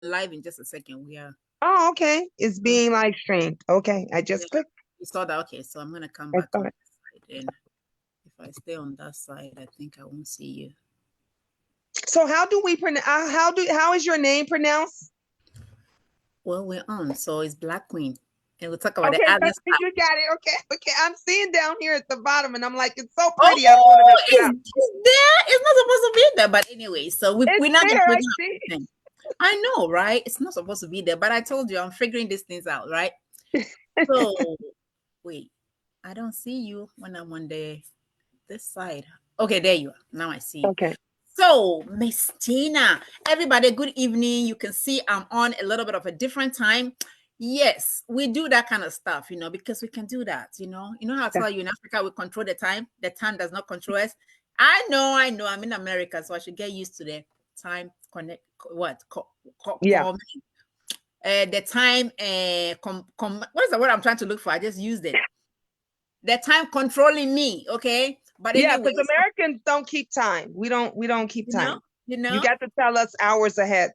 live in just a second. We are. Oh, okay. It's Mhm. being live streamed. Okay. I Yeah, just clicked. you saw that. Okay, so I'm gonna come I back saw on it. this side, and if I stay on that side, I think I won't see you. So how do we pronounce how is your name pronounced? Well, we're on. So it's Black Queen, and we'll talk about the Okay, other stuff. you got it. Okay, okay. I'm seeing down here at the bottom, and I'm like, it's so pretty. I don't want to Oh, mess it up. it's there. It's not supposed to be there. But anyway, so It's we're not gonna there. we're I gonna see. pretend. I know, right? It's not supposed to be there, but I told you I'm figuring these things out, right? So wait, I don't see you when I'm on this side. Okay, there you are. Now I see you. Okay. So, Miss Gina, everybody, good evening. You can see I'm on a little bit of a different time. Yes, we do that kind of stuff, because we can do that, You know how I Yeah. tell you in Africa we control the time. The time does not control us. I know. I'm in America, so I should get used to the time connect. What? Yeah. Call me. The time. What is the word I'm trying to look for? I just used it. The time controlling me. Okay, but Yeah, because anyways, Americans don't keep time. We don't keep you know, time. you You know. got to tell us hours ahead.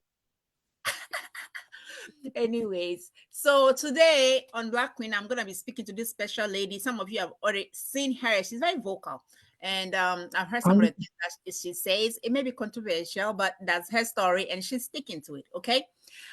Anyways, so today on Black Queen, I'm gonna be speaking to this special lady. Some of you have already seen her. She's very vocal, and I've heard some of the things that she says. It may be controversial, but that's her story, and she's sticking to it. Okay,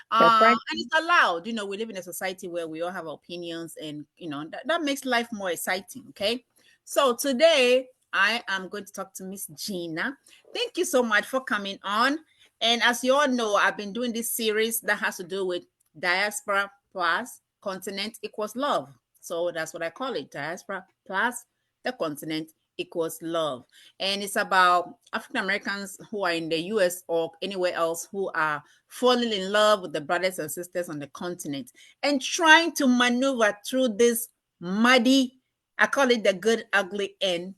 That's right. and it's allowed. We live in a society where we all have opinions, and that makes life more exciting. Okay, so today I am going to talk to Miss Gina. Thank you so much for coming on. And as you all know, I've been doing this series that has to do with diaspora plus continent equals love. So that's what I call it, diaspora plus the continent equals love. And it's about African Americans who are in the US or anywhere else who are falling in love with the brothers and sisters on the continent and trying to maneuver through this muddy, I call it the good, ugly, and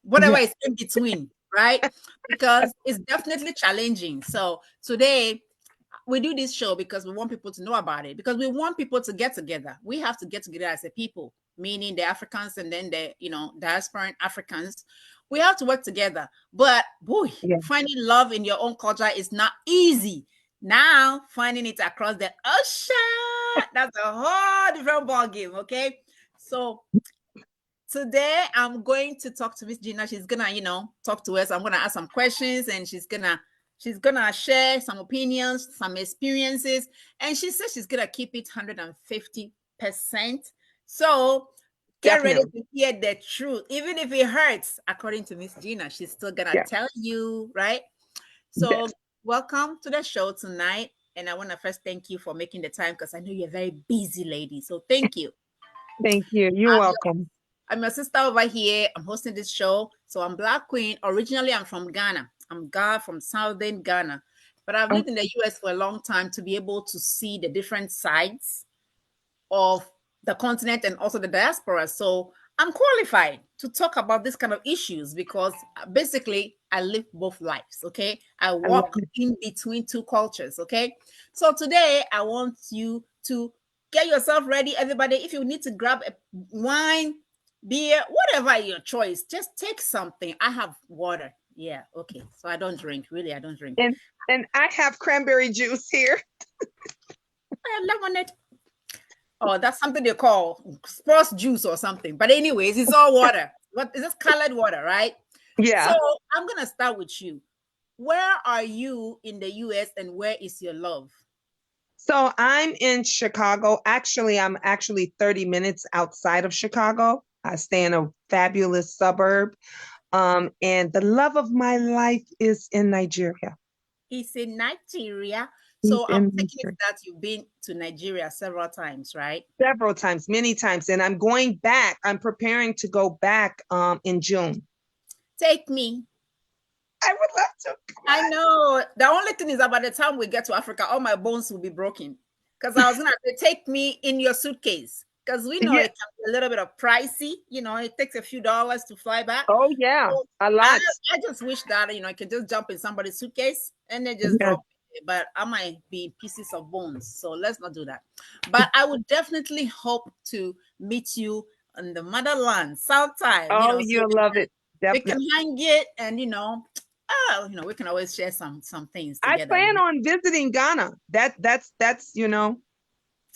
whatever Yeah. is in between, right? Because it's definitely challenging. So today we do this show because we want people to know about it, because we want people to get together. We have to get together as a people, meaning the Africans and then the diasporan Africans. We have to work together. But boy, Yeah. finding love in your own culture is not easy. Now finding it across the ocean, that's a whole different ball game. Okay, so today I'm going to talk to Miss Gina. She's gonna, talk to us. I'm gonna ask some questions, and she's gonna share some opinions, some experiences, and she says she's gonna keep it 150%. So get ready Definitely. to hear the truth, even if it hurts. According to Miss Gina, she's still gonna Yeah. tell you, right? So Yes. welcome to the show tonight, and I want to first thank you for making the time because I know you're a very busy lady. So thank you. Thank you. You're I'm welcome. I'm your sister over here. I'm hosting this show. So I'm Black Queen. Originally, I'm from Ghana. I'm from Southern Ghana. But I've lived in the US for a long time to be able to see the different sides of the continent and also the diaspora. So I'm qualified to talk about this kind of issues because basically I live both lives. Okay. I I love walk it. in between two cultures. Okay. So today I want you to get yourself ready, everybody. If you need to grab a wine, beer, whatever your choice, just take something. I have water. Yeah. Okay. So I don't drink. Really, I don't drink. And I have cranberry juice here. I have lemonade. Oh, that's something they call sports juice or something. But anyways, it's all water. What is this colored water, right? So Yeah. I'm gonna start with you. Where are you in the US and where is your love? So I'm in Chicago. Actually, I'm actually 30 minutes outside of Chicago. I stay in a fabulous suburb. And the love of my life is in Nigeria. It's in Nigeria. He's So I'm in taking it Nigeria. that you've been to Nigeria several times, right? Several times, many times. And I'm going back. I'm preparing to go back in June. Take me. I would love to. Come I on. know. The only thing is that by the time we get to Africa, all my bones will be broken. Because I was gonna say, take me in your suitcase. Because we know Yeah. it can be a little bit of pricey. It takes a few dollars to fly back. Oh, yeah. So A I, lot. I just wish that I can just jump in somebody's suitcase and then just Yeah. drop it. But I might be pieces of bones. So let's not do that. But I would definitely hope to meet you in the motherland, South time, Oh, so you'll love it. we can Definitely. hang it and Oh, we can always share some things I together. plan on visiting Ghana. That's.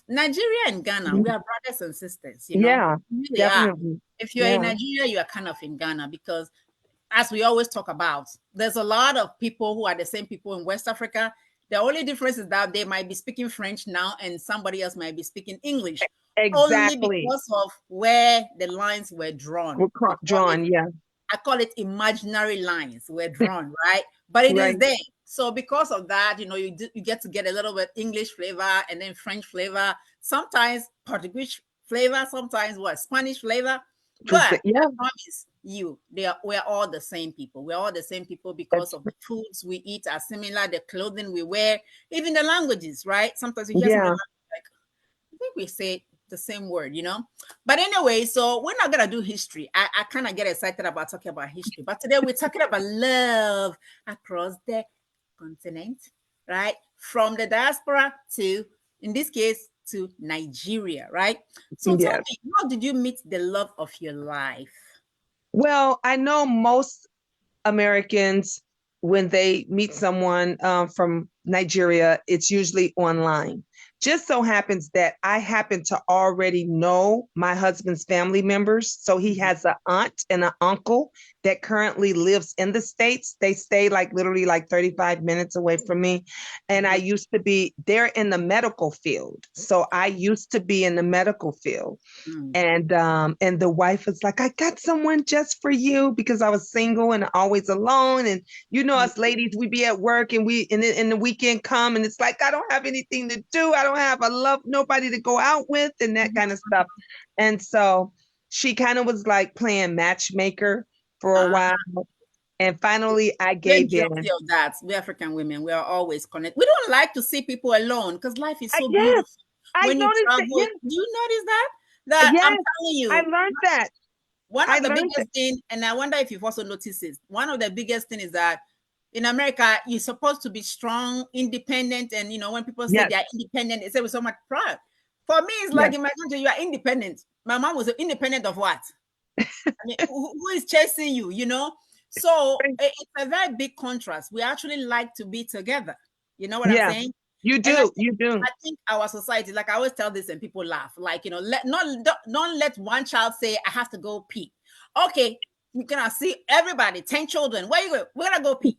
Nigeria and Ghana, we are brothers and sisters, Yeah, we really are. definitely. If you're in Yeah, Nigeria, you are kind of in Ghana because, as we always talk about, there's a lot of people who are the same people in West Africa. The only difference is that they might be speaking French now and somebody else might be speaking English, only exactly. because of where the lines were drawn. Drawn. Yeah, I call it imaginary lines were drawn, right? But it is right. there. So because of that, you get to get a little bit English flavor and then French flavor, sometimes Portuguese flavor, sometimes what Spanish flavor. But I Yeah, promise you, we're all the same people. We're all the same people because that's of the foods we eat are similar, the clothing we wear, even the languages, right? Sometimes you hear some of the yeah. language like, I think we say the same word. But anyway, so we're not gonna do history. I kind of get excited about talking about history, but today we're talking about love across the continent, right? From the diaspora to, in this case, to Nigeria, right? So tell Yes. me, how did you meet the love of your life? Well, I know most Americans, when they meet someone from Nigeria, it's usually online. Just so happens that I happen to already know my husband's family members. So he Mhm. has an aunt and an uncle that currently lives in the States. They stay like literally like 35 minutes away from me. And I Mhm. used to be, they're in the medical field. So I used to be in the medical field. Mm. And the wife was like, I got someone just for you, because I was single and always alone. And Mm. us ladies, we be at work and the weekend come and it's like, I don't have anything to do. I don't have a love, nobody to go out with and that kind of stuff. And so she kind of was like playing matchmaker for a Ah, while. And finally I we're gave guilty in. of that. We African women, we are always connected. We don't like to see people alone because life is so Yes, beautiful. I When you noticed that. travel, Yes, do you notice that? That I'm yes, telling I you, learned that. one I of the learned that. biggest thing, and I wonder if you've also noticed it, one of the biggest thing is that in America, you're supposed to be strong, independent, and when people say Yes, they are independent, they say with so much pride. For me, it's like yes, in my country, you are independent. My mom was independent of what? I mean, who is chasing you? So it's a very big contrast. We actually like to be together. You know what I'm yeah. saying? You And do, you do. I think our society, like I always tell this and people laugh, like, don't let one child say, I have to go pee. Okay, you're gonna see everybody, 10 children. Where you go? We're gonna go pee.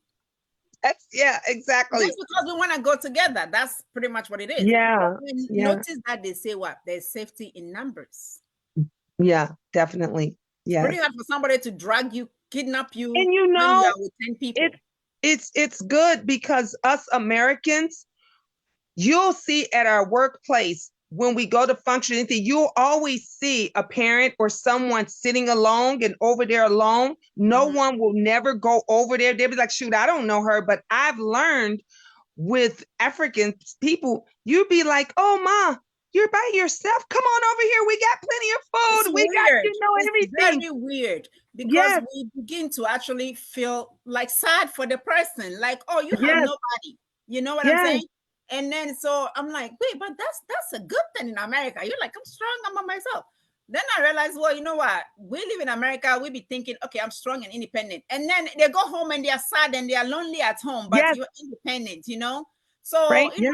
Yeah, Just exactly. because we want to go together. That's pretty much what it is. But Yeah, we yeah, notice that they say what? There's safety in numbers. yeah, definitely. It's pretty Yes. hard for somebody to drag you, kidnap you And when you are with 10 it's people. it's good because us Americans, you'll see at our workplace when we go to function anything, you'll always see a parent or someone sitting alone and over there alone. No Mhm. one will never go over there. They'll be like, shoot, I don't know her. But I've learned with African people, you'd be like, oh, ma, you're by yourself. Come on over here. We got plenty of It's food. We got, weird. It's everything. very weird because Yes, we begin to actually feel like sad for the person, like, oh, you have yes, nobody. You know what I'm yes, saying? And then so I'm like, wait, but that's a good thing in America. You're like, I'm strong, I'm by myself. Then I realized, well, you know what? We live in America, we be thinking, okay, I'm strong and independent. And then they go home and they are sad and they are lonely at home, but yes, you're independent. So, right? Yeah,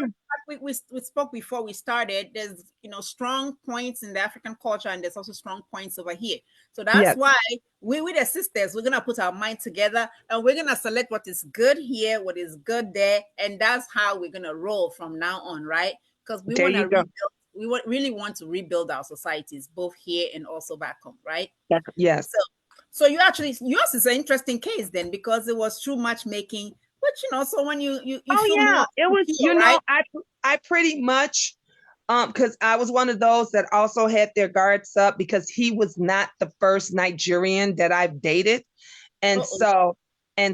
like we spoke before we started, there's strong points in the African culture and there's also strong points over here. So that's yes, why we the sisters, we're gonna put our mind together and we're gonna select what is good here, what is good there, and that's how we're gonna roll from now on, right? Because we there want to you go. rebuild, really want to rebuild our societies both here and also back home, right? Yes. So yours is an interesting case then because it was through matchmaking, but so when you Oh feel more yeah, it was, secure, right? I pretty much because I was one of those that also had their guards up because he was not the first Nigerian that I've dated. And Uh-oh.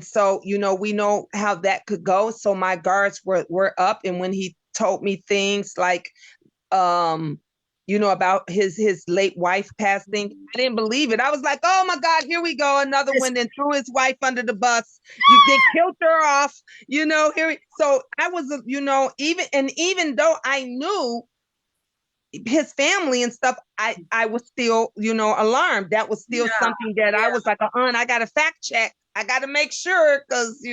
so we know how that could go. So my guards were up. And when he told me things like um about his late wife passing, I didn't believe it. I was like, oh my God, here we go, another Yes. one. Then threw his wife under the bus. They killed her off, so I was, even though I knew his family and stuff, I was still, alarmed. That was still Yeah, something that I yeah. was like, I gotta fact check. I got to make sure because,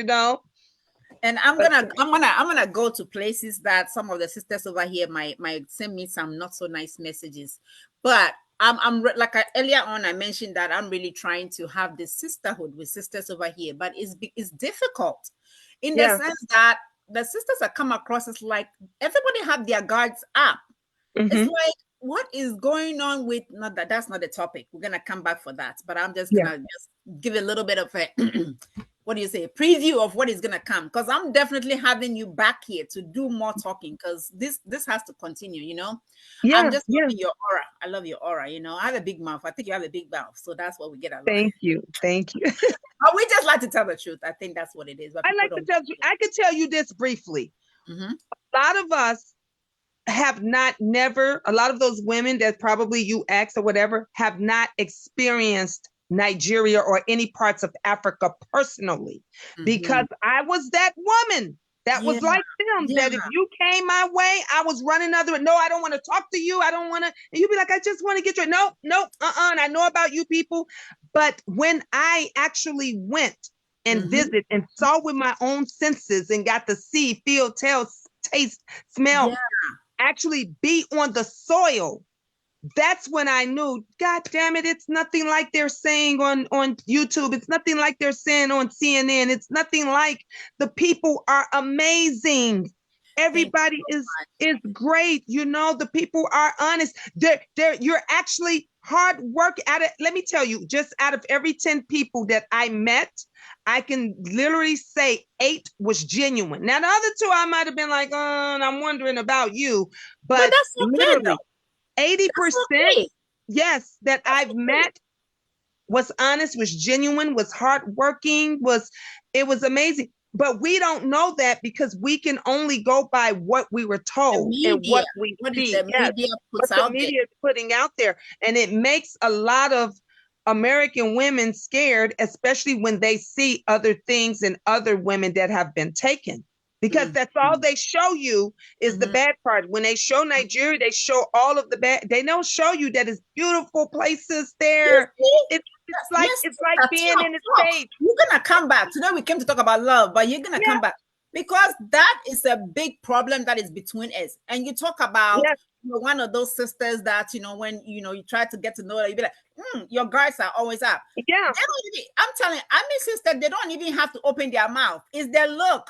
And but I'm gonna go to places that some of the sisters over here might send me some not so nice messages. But like earlier on I mentioned that I'm really trying to have this sisterhood with sisters over here, but it's difficult in the yeah. sense that the sisters I come across is like everybody have their guards up. It's Hmm. like what is going on with not that that's not the topic. We're gonna come back for that, but I'm just Yeah. gonna just give a little bit of a what do you say, a preview of what is gonna come, because I'm definitely having you back here to do more talking because this has to continue, you know. I'm Yeah. just Yeah. loving your aura. I love your aura, you know. I have a big mouth. I think you have a big mouth, so that's what we get along. Thank you. Thank you. But we just like to tell the truth. I think that's what it is, but I people like to don't. tell you, I could tell you this briefly. Mm-hmm. A lot of us have not never, a lot of those women that probably you asked or whatever have not experienced Nigeria or any parts of Africa personally, Mm-hmm. because I was that woman that Yeah, was like them, yeah, that if you came my way, I was running other, no, I don't want to talk to you. I don't want to, and you'd be like, I just want to get you. No, no, and I know about you people. But when I actually went and mm-hmm. visit and saw with my own senses and got to see, feel, tell, taste, smell, Yeah, actually be on the soil, that's when I knew, God damn it, it's nothing like they're saying on YouTube. It's nothing like they're saying on CNN. It's nothing like, the people are amazing. thank you Everybody so is great. The people are honest. You're actually hard work at it. Let me tell you, just out of every 10 people that I met, I can literally say 8 was genuine. Now the other 2, I might have been like, I'm wondering about you, but but that's okay literally though. That's 80%, okay. yes, that That's I've okay. met was honest, was genuine, was hardworking, it was amazing. But we don't know that because we can only go by what we were The told and media, what we what is see. the Yes, media what puts the out there? media is putting out there. And it makes a lot of American women scared, especially when they see other things and other women that have been taken. Because that's all Mhm, they show you is the mhm. bad part. When they show Nigeria, they show all of the bad. They don't show you that it's beautiful places You there. see? It's Yes, like yes, it's like sister, being in the talk. States. You're gonna come back. Today we came to talk about love, but you're gonna Yeah, come back because that is a big problem that is between us. And you talk about yeah, one of those sisters that when you try to get to know her, you be like, your guards are always up. yeah, They don't even, I'm telling you, I mean, sister, they don't even have to open their mouth. It's their look.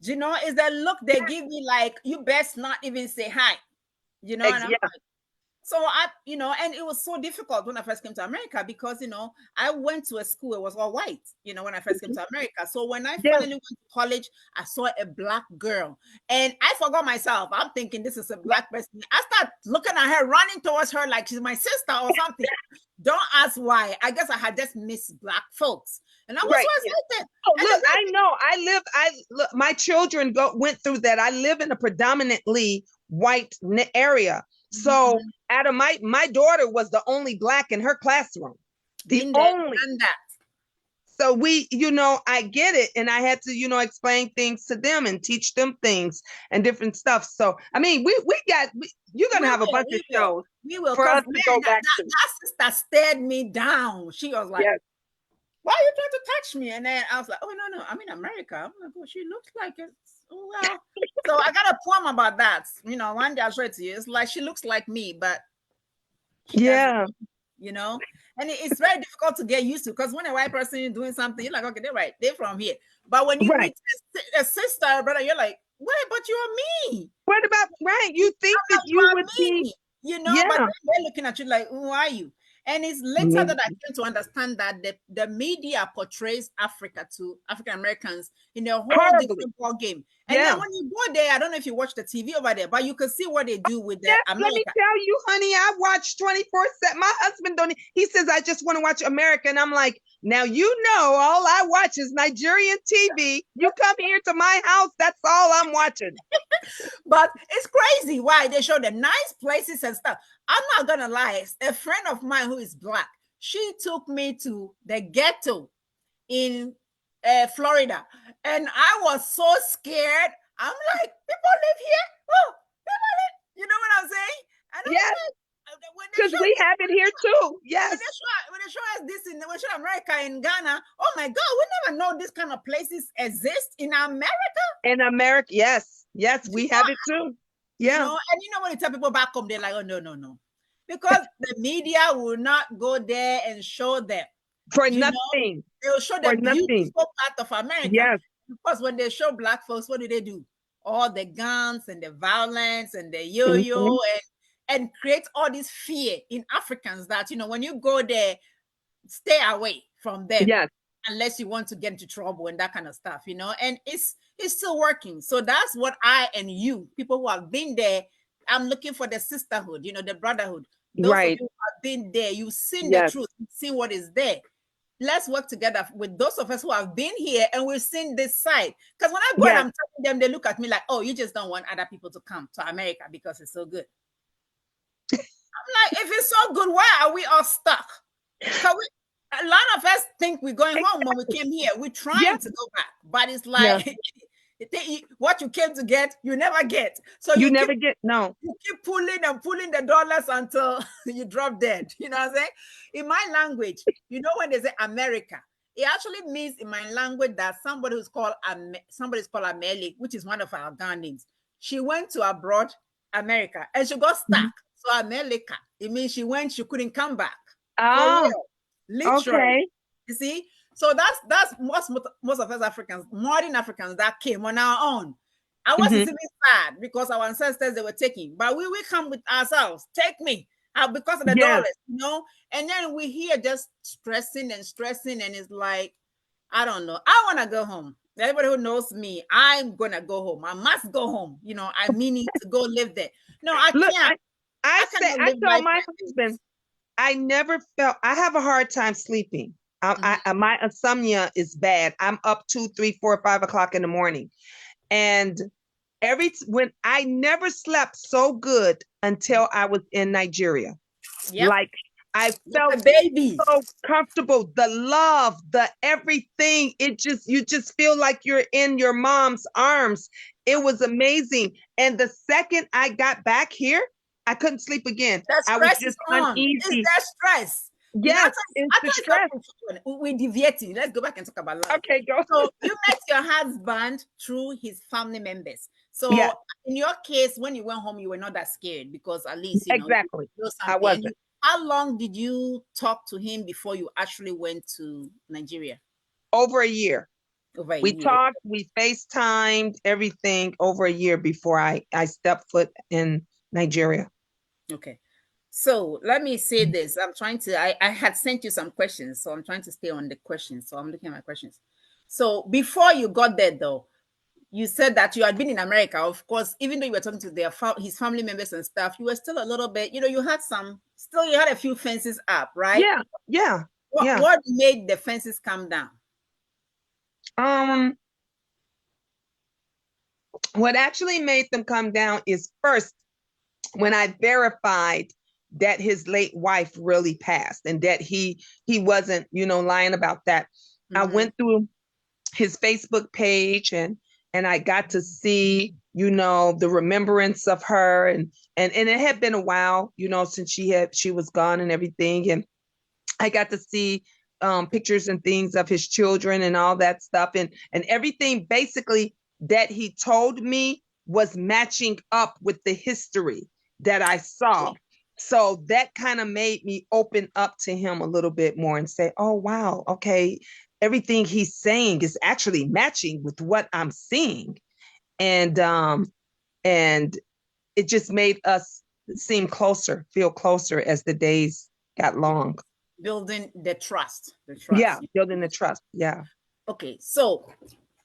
It's the look they give me, like you best not even say hi. And I'm yeah, so and it was so difficult when I first came to America because I went to a school, it was all white, when I first came to America. So when I yeah. finally went to college, I saw a black girl and I forgot myself. I'm thinking this is a black person. I start looking at her, running towards her like she's my sister or something. Don't ask why. I guess I had just missed black folks. And I was Right. so Yeah. excited. Oh, And look, I know. I look. My children went through that. I live in a predominantly white area, so Mhm. out of my daughter was the only black in her classroom, the Been there, only. done that. So I get it, and I had to, explain things to them and teach them things and different stuff. So, I mean, you're gonna We have a will, bunch of we will, shows we will. for Because us to man, go that, back that to. that sister stared me down. She was like, Yes, "Why are you trying to touch me?" And then I was like, "Oh no, no, I'm in America." I'm like, "Oh, she looks like it." Oh well. So I got a poem about that. One day I'll show it to you. It's like she looks like me, but she doesn't. yeah, You know, and it's very difficult to get used to because when a white person is doing something, you're like, "Okay, they're right. They're from here." But when you right. meet a sister, brother, you're like, "Wait, but you're me." What about right? You think I'm that like, you you would are be? me, but Yeah. then they're looking at you like, who are you? And it's later that I came to understand that the media portrays Africa to African Americans in a whole Horribly. different ball game. And then Yeah. when you go there, I don't know if you watch the TV over there, but you can see what they do with the Yes, let me America. tell you, honey, I watch 24/7. My husband don't, he says, I just want to watch America. And I'm like, now all I watch is Nigerian TV. You come here to my house, that's all I'm watching. But it's crazy why they show the nice places and stuff. I'm not gonna lie, a friend of mine who is black, she took me to the ghetto in Florida. And I was so scared. I'm like, people live here? Oh, people live. You know what I'm saying? And I'm Yes, like, when they because show we this, have it here too. Yes. when they show us this in when they show America in Ghana, my God, we never know this kind of places exist in America. In America, yes, we have it too. Yeah. And when you tell people back home, they're like, oh, no. Because the media will not go there and show them. For nothing. They'll show the beautiful part of America. Yes. Because when they show black folks, what do? All the guns and the violence and the yo-yo and create all this fear in Africans that, when you go there, stay away from them. Yes. Unless you want to get into trouble and that kind of stuff, and it's still working. So that's what I and you, people who have been there, I'm looking for the sisterhood, the brotherhood. Those of you who have been there, you've seen the truth, you've seen what is there. Let's work together with those of us who have been here and we've seen this side. Because when I go and I'm telling them, they look at me like, oh, you just don't want other people to come to America because it's so good. I'm like, if it's so good, why are we all stuck? A lot of us think we're going home when we came here. We're trying to go back, but it's like what you came to get, you never get. So you never get. No, you keep pulling and pulling the dollars until you drop dead. You know what I'm saying? In my language, when they say America, it actually means in my language that somebody's called Ameli, which is one of our Ghanaians. She went to abroad, America, and she got stuck. So America, it means she couldn't come back. Oh. Literally. Okay. You see, so that's most of us Africans, modern Africans, that came on our own. I wasn't even sad because our ancestors they were taking, but we come with ourselves. Take me because of the dollars, And then we here just stressing, and it's like, I don't know. I want to go home. Everybody who knows me, I'm gonna go home. I must go home. I meaning to go live there. No, I can't. I told my husband. I never felt, I have a hard time sleeping. My insomnia is bad. I'm up 2, 3, 4, 5 o'clock in the morning. And when I never slept so good until I was in Nigeria. Yep. Like I felt so comfortable, the love, the everything. You just feel like you're in your mom's arms. It was amazing. And the second I got back here, I couldn't sleep again. I was just uneasy. It's that stress. Yes, it's the stress. We're deviating. Let's go back and talk about love. Okay, go. So you met your husband through his family members. So in your case, when you went home, you were not that scared because at least exactly. I wasn't. How long did you talk to him before you actually went to Nigeria? Over a year. We talked, we FaceTimed, everything over a year before I stepped foot in Nigeria. Okay. So let me say this. I had sent you some questions, so I'm trying to stay on the questions. So I'm looking at my questions. So before you got there though, you said that you had been in America. Of course, even though you were talking to his family members and stuff, you were still a little bit, you had a few fences up, right? Yeah. What made the fences come down? What actually made them come down is first, when I verified that his late wife really passed and that he wasn't, lying about that. I went through his Facebook page and I got to see, the remembrance of her and it had been a while, since she was gone and everything. And I got to see pictures and things of his children and all that stuff. And everything basically that he told me was matching up with the history that I saw. So that kind of made me open up to him a little bit more and say, oh, wow, okay, everything he's saying is actually matching with what I'm seeing. And it just made us feel closer as the days got long. Building the trust. Yeah, building the trust. Yeah. Okay, so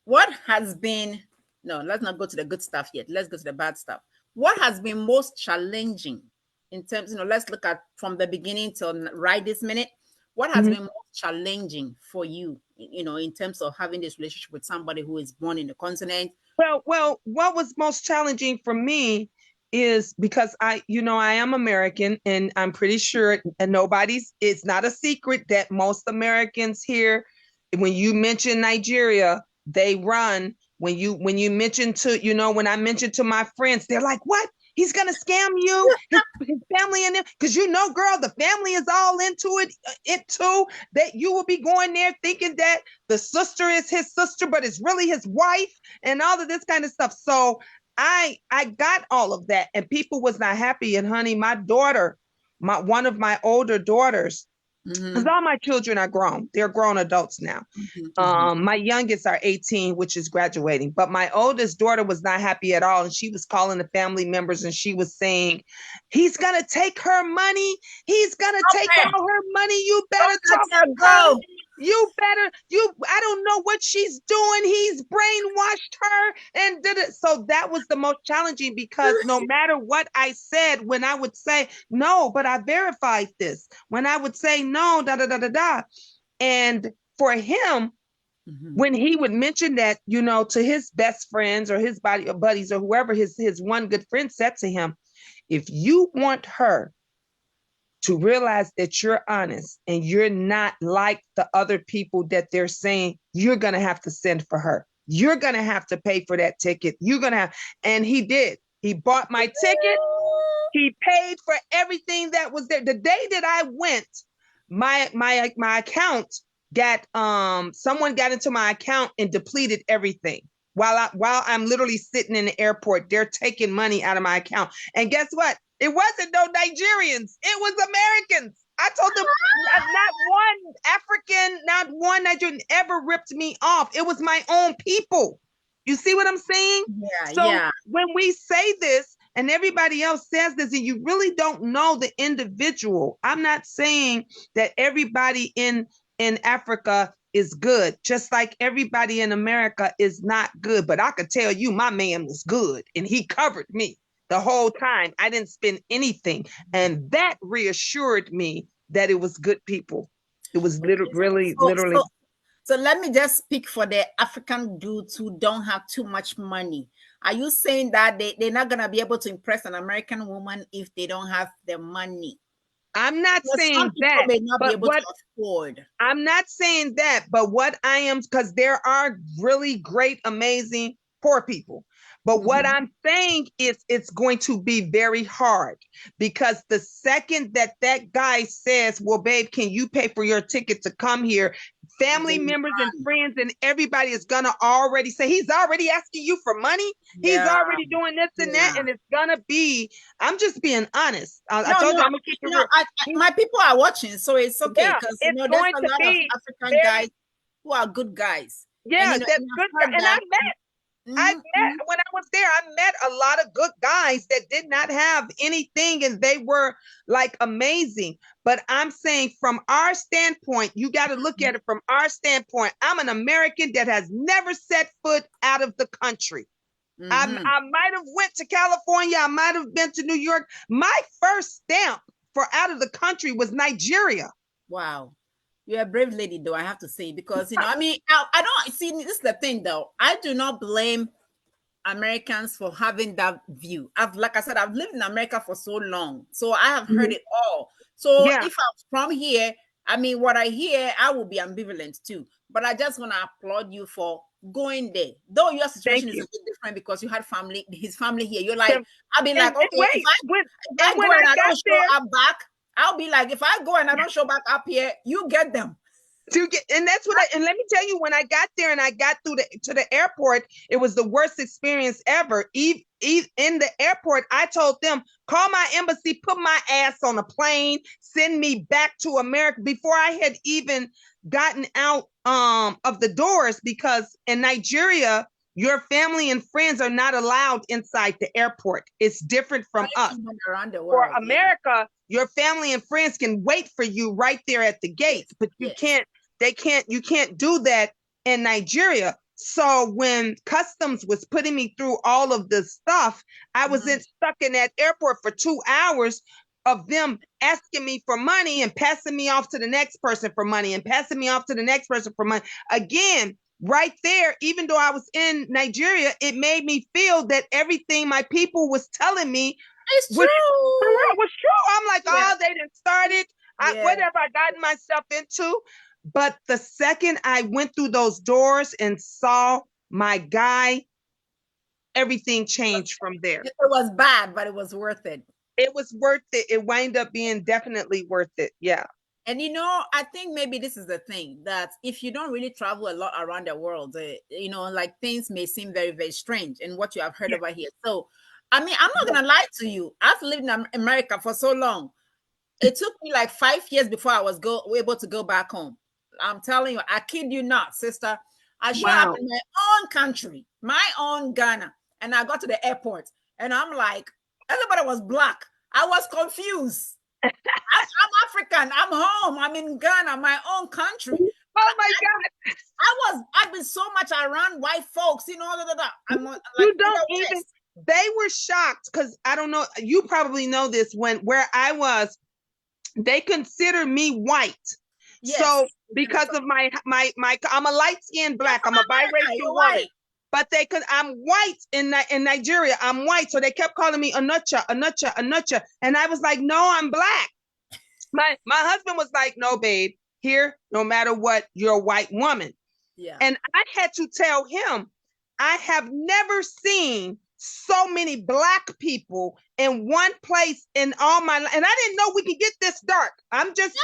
what has been, no, let's not go to the good stuff yet. Let's go to the bad stuff. What has been most challenging in terms, let's look at from the beginning till right this minute. What has been most challenging for you, in terms of having this relationship with somebody who is born in the continent? Well, what was most challenging for me is because I am American, and I'm pretty sure it's not a secret that most Americans here, when you mention Nigeria, they run. When you mention when I mention to my friends, they're like, what? He's gonna scam you, his family in there, because you know, girl, the family is all into it too. That you will be going there thinking that the sister is his sister, but it's really his wife, and all of this kind of stuff. So I got all of that, and people was not happy. And honey, my daughter, one of my older daughters, because all my children are grown. They're grown adults now. My youngest are 18, which is graduating. But my oldest daughter was not happy at all. And she was calling the family members and she was saying, he's going to take her money. He's going to take all her money. You better talk to her. I don't know what she's doing. He's brainwashed her. And did it. So that was the most challenging, because no matter what I said, when I would say, no, but I verified this. When I would say, no, And for him, when he would mention that, you know, to his best friends or his buddies or whoever, his one good friend said to him, if you want her to realize that you're honest and you're not like the other people that they're saying, you're going to have to send for her. You're going to have to pay for that ticket. You're going to have, and he did. He bought my ticket. He paid for everything that was there. The day that I went, my account got, someone got into my account and depleted everything. While I'm literally sitting in the airport, they're taking money out of my account. And guess what? It wasn't no Nigerians. It was Americans. I told them not one African, not one Nigerian ever ripped me off. It was my own people. You see what I'm saying? Yeah, so when we say this and everybody else says this and you really don't know the individual, I'm not saying that everybody in Africa is good, just like everybody in America is not good. But I could tell you my man was good and he covered me the whole time. I didn't spend anything. And that reassured me that it was good people. It was literally. So let me just speak for the African dudes who don't have too much money. Are you saying that they're not going to be able to impress an American woman if they don't have the money? I'm not saying that, may not be able to afford. I'm not saying that, but what I am, because there are really great, amazing poor people. But what I'm saying is it's going to be very hard, because the second that guy says, well, babe, can you pay for your ticket to come here? Family members and friends and everybody is going to already say, he's already asking you for money. He's already doing this and that. And it's going to be, I'm just being honest. I told you I'm going to keep it real. My people are watching, so it's okay. Because, there's a lot of African guys who are good guys. Yeah, that's good. And I met, when I was there, I met a lot of good guys that did not have anything and they were like amazing. But I'm saying from our standpoint, you got to look at it from our standpoint. I'm an American that has never set foot out of the country. I might have went to California. I might have been to New York. My first stamp for out of the country was Nigeria. Wow. You're a brave lady, though, I have to say, because, I mean, I don't see, this is the thing, though. I do not blame Americans for having that view. Like I said, I've lived in America for so long, so I have heard it all. So if I'm from here, I mean, what I hear, I will be ambivalent too. But I just want to applaud you for going there. Though your situation is a bit different because you had his family here. You're like, I'll be like, okay, if I go and I don't show up back, I'll be like, if I go and I don't show back up here, you get them. And that's what and let me tell you, when I got there and I got to the airport, it was the worst experience ever. In the airport, I told them, call my embassy, put my ass on a plane, send me back to America before I had even gotten out of the doors, because in Nigeria, your family and friends are not allowed inside the airport. It's different from us. For America, your family and friends can wait for you right there at the gate, but you can't do that in Nigeria. So when customs was putting me through all of this stuff, I was stuck in that airport for 2 hours of them asking me for money and passing me off to the next person for money and passing me off to the next person for money. Again, right there, even though I was in Nigeria, it made me feel that everything my people was telling me was true. I'm like, oh, they didn't start it. What have I gotten myself into? But the second I went through those doors and saw my guy everything changed from there. It was bad, but it was worth it. It was worth it. It wound up being definitely worth it. Yeah. And I think maybe this is the thing, that if you don't really travel a lot around the world, like things may seem very, very strange in what you have heard over here. So, I mean, I'm not going to lie to you. I've lived in America for so long. It took me like 5 years before I was able to go back home. I'm telling you, I kid you not, sister. I showed up in my own country, my own Ghana, and I got to the airport, and I'm like, everybody was black. I was confused. I'm African. I'm home. I'm in Ghana, my own country. Oh my God! I've been so much around white folks, I'm like, you don't even. They were shocked because I don't know. You probably know this. Where I was, they consider me white. Yes. So because of my, I'm a light-skinned black. I'm a biracial woman. But I'm white in Nigeria. I'm white. So they kept calling me Anucha. And I was like, no, I'm black. My husband was like, no, babe, here, no matter what, you're a white woman. Yeah. And I had to tell him, I have never seen so many black people in one place in all my life. And I didn't know we could get this dark. I'm just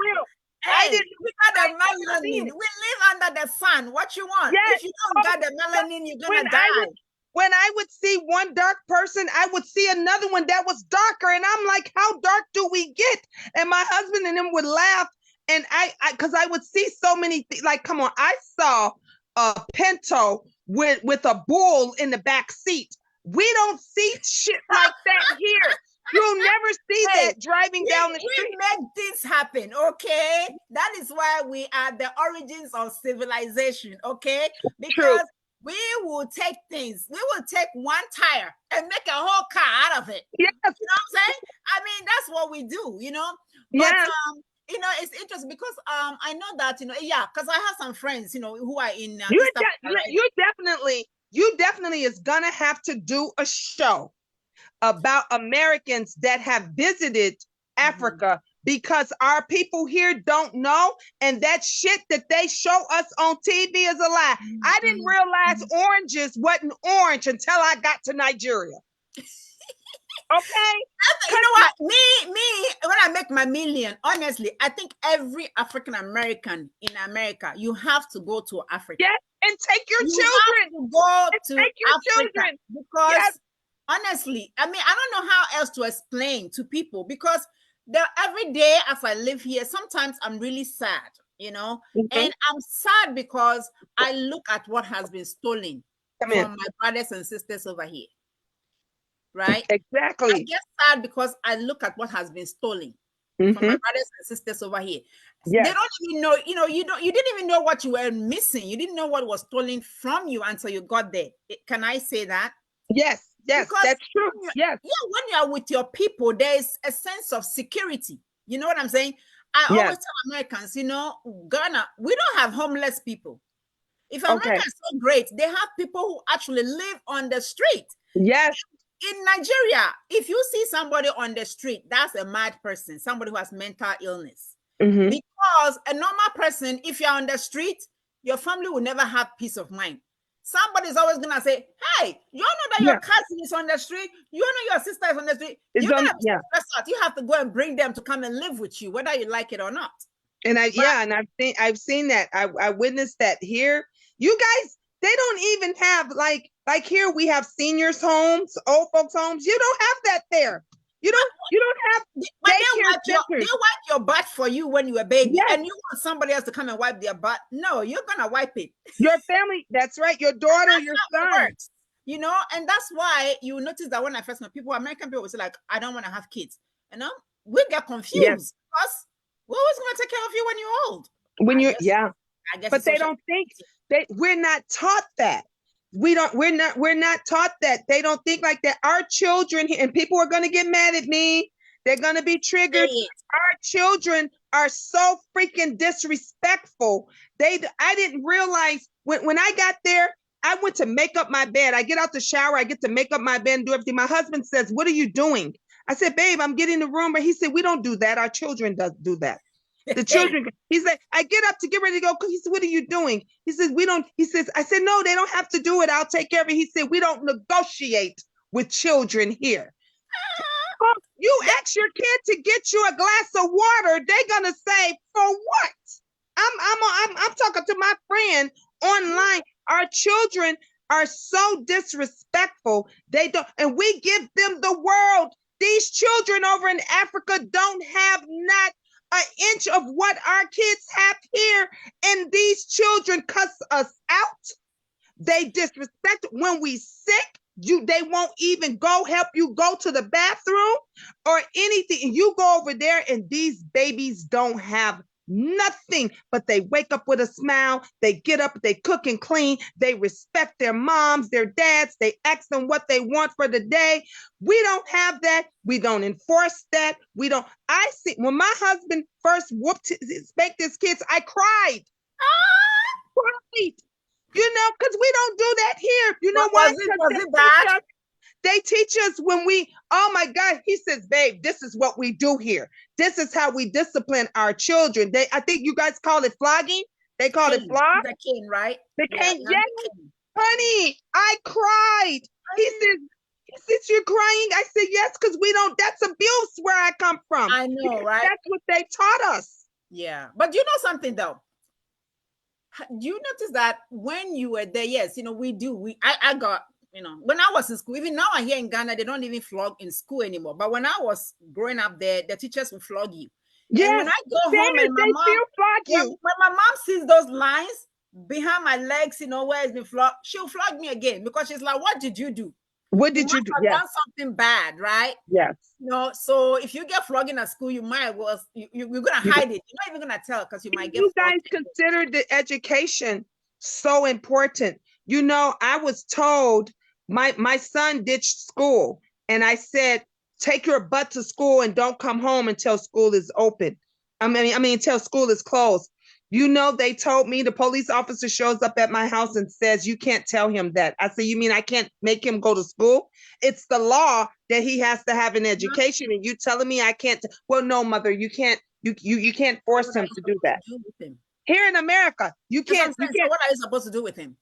real. Hey, we got the melanin. We live under the sun. What you want? Yes. If you don't got the melanin, you're gonna die. When I would see one dark person, I would see another one that was darker. And I'm like, how dark do we get? And my husband and him would laugh. And because I would see so many things. Like, come on, I saw a Pinto with a bull in the back seat. We don't see shit like that here. You'll never see that driving down the street. We make things happen, okay? That is why we are the origins of civilization, okay? Because we will take things. We will take one tire and make a whole car out of it. Yes. You know what I'm saying? I mean, that's what we do, But, it's interesting because I know that, because I have some friends, who are in... You definitely is going to have to do a show about Americans that have visited Africa, because our people here don't know, and that shit that they show us on TV is a lie. I didn't realize oranges wasn't orange until I got to Nigeria. Okay? You know what? Me, when I make my million, honestly, I think every African American in America, you have to go to Africa. Yes, and take your children. Have to go to Africa because honestly, I mean, I don't know how else to explain to people, because every day as I live here, sometimes I'm really sad, and I'm sad because I look at what has been stolen from my brothers and sisters over here. Right? Exactly. I get sad because I look at what has been stolen from my brothers and sisters over here. Yes. They don't even know, you didn't even know what you were missing. You didn't know what was stolen from you until you got there. Can I say that? Yes. Yes, because that's true. Yes. Yeah, when you are with your people, there's a sense of security. You know what I'm saying? I always tell Americans, Ghana, we don't have homeless people. If America is so great, they have people who actually live on the street. Yes. In Nigeria, if you see somebody on the street, that's a mad person, somebody who has mental illness. Because a normal person, if you're on the street, your family will never have peace of mind. Somebody's always going to say, hey, you know that your cousin is on the street? You know your sister is on the street? You have to go and bring them to come and live with you, whether you like it or not. And I've seen that. I witnessed that here. You guys, they don't even have like here we have seniors homes, old folks homes. You don't have that there. You don't have they wipe your butt for you when you were a baby, and you want somebody else to come and wipe their butt. No, you're gonna wipe it. Your family, that's right, your daughter, your son. And that's why you notice that when I first met people, American people will say, like, I don't want to have kids. We get confused because we're always gonna take care of you when you're old. I guess but they don't think we're not taught that. We're not taught that. They don't think like that. Our children, and people are going to get mad at me. They're going to be triggered. Our children are so freaking disrespectful. I didn't realize when I got there, I went to make up my bed. I get out the shower. I get to make up my bed and do everything. My husband says, what are you doing? I said, babe, I'm getting the room. But he said, we don't do that. Our children do that. The children, he said, I get up to get ready to go. He said, what are you doing? He says, we don't, he says, I said, no, they don't have to do it. I'll take care of it. He said, we don't negotiate with children here. You ask your kid to get you a glass of water, they're gonna say, for what? I'm talking to my friend online. Our children are so disrespectful. They don't, and we give them the world. These children over in Africa don't have not an inch of what our kids have here, and these children cuss us out. They disrespect when we sick. They won't even go help you go to the bathroom or anything. You go over there and these babies don't have nothing, but they wake up with a smile. They get up, they cook and clean. They respect their moms, their dads. They ask them what they want for the day. We don't have that. We don't enforce that. We don't. I see when my husband first spanked his kids, I cried. Cried. You know, because we don't do that here. You know why? Was it bad? They teach us when we, oh my God, he says, babe, this is what we do here. This is how we discipline our children. I think you guys call it flogging. They call it flog. The cane, right? The cane, yes. Honey, I cried. He says, you're crying? I said, yes, because we don't, that's abuse where I come from. I know, right? That's what they taught us. Yeah. But you know something though? You notice that when you were there, yes, you know, I got, you know, when I was in school, even now I hear in Ghana, they don't even flog in school anymore. But when I was growing up there, the teachers will flog you. Yes, and when I go home and my mom, still flog you. When my mom sees those lines behind my legs, you know, where it's been flogged, she'll flog me again because she's like, what did you do? What did you do? Yes. Done something bad, right? Yes. You know, so if you get flogging at school, you might well, you're going to hide it. You're not even going to tell because you might get You guys consider the education so important. You know, I was told my son ditched school and I said, take your butt to school and don't come home until school is open. I mean, until school is closed. You know, they told me the police officer shows up at my house and says, you can't tell him that. I said, you mean I can't make him go to school? It's the law that he has to have an education. And you telling me I can't? Well, no, mother, you can't. You can't force him to do that. Here in America, you can't. So what are you supposed to do with him?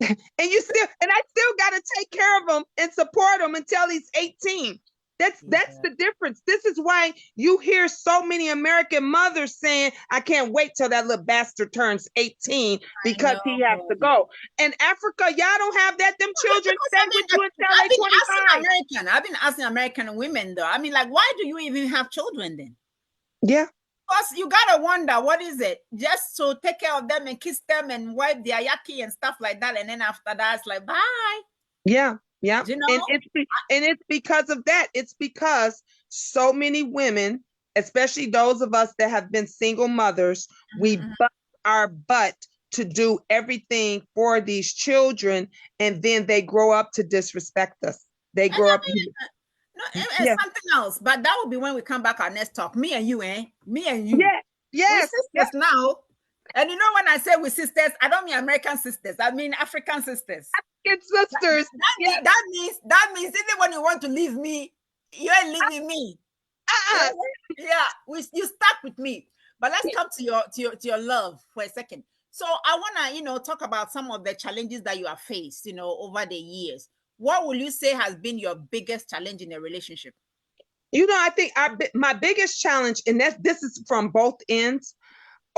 And I still got to take care of him and support him until he's 18. That's the difference. This is why you hear so many American mothers saying, I can't wait till that little bastard turns 18 because he has to go. In Africa, y'all don't have that. Them children stay with you until they're 25. I've been asking American women though. I mean, like, why do you even have children then? Yeah. Because you gotta wonder, what is it? Just to take care of them and kiss them and wipe their yaki and stuff like that. And then after that, it's like, bye. Yeah. Yeah, you know? and it's because of that. It's because so many women, especially those of us that have been single mothers, we bust our butt to do everything for these children, and then they grow up to disrespect us. They grow up. Something else, but that will be when we come back our next talk. Me and you, Me and you. Yes. We're sisters now. And you know, when I say we're sisters, I don't mean American sisters. I mean African sisters. African sisters. That means even when you want to leave me, you ain't leaving me. You stuck with me. But let's come to your love for a second. So I want to, talk about some of the challenges that you have faced, over the years. What will you say has been your biggest challenge in a relationship? I think my biggest challenge, and this is from both ends.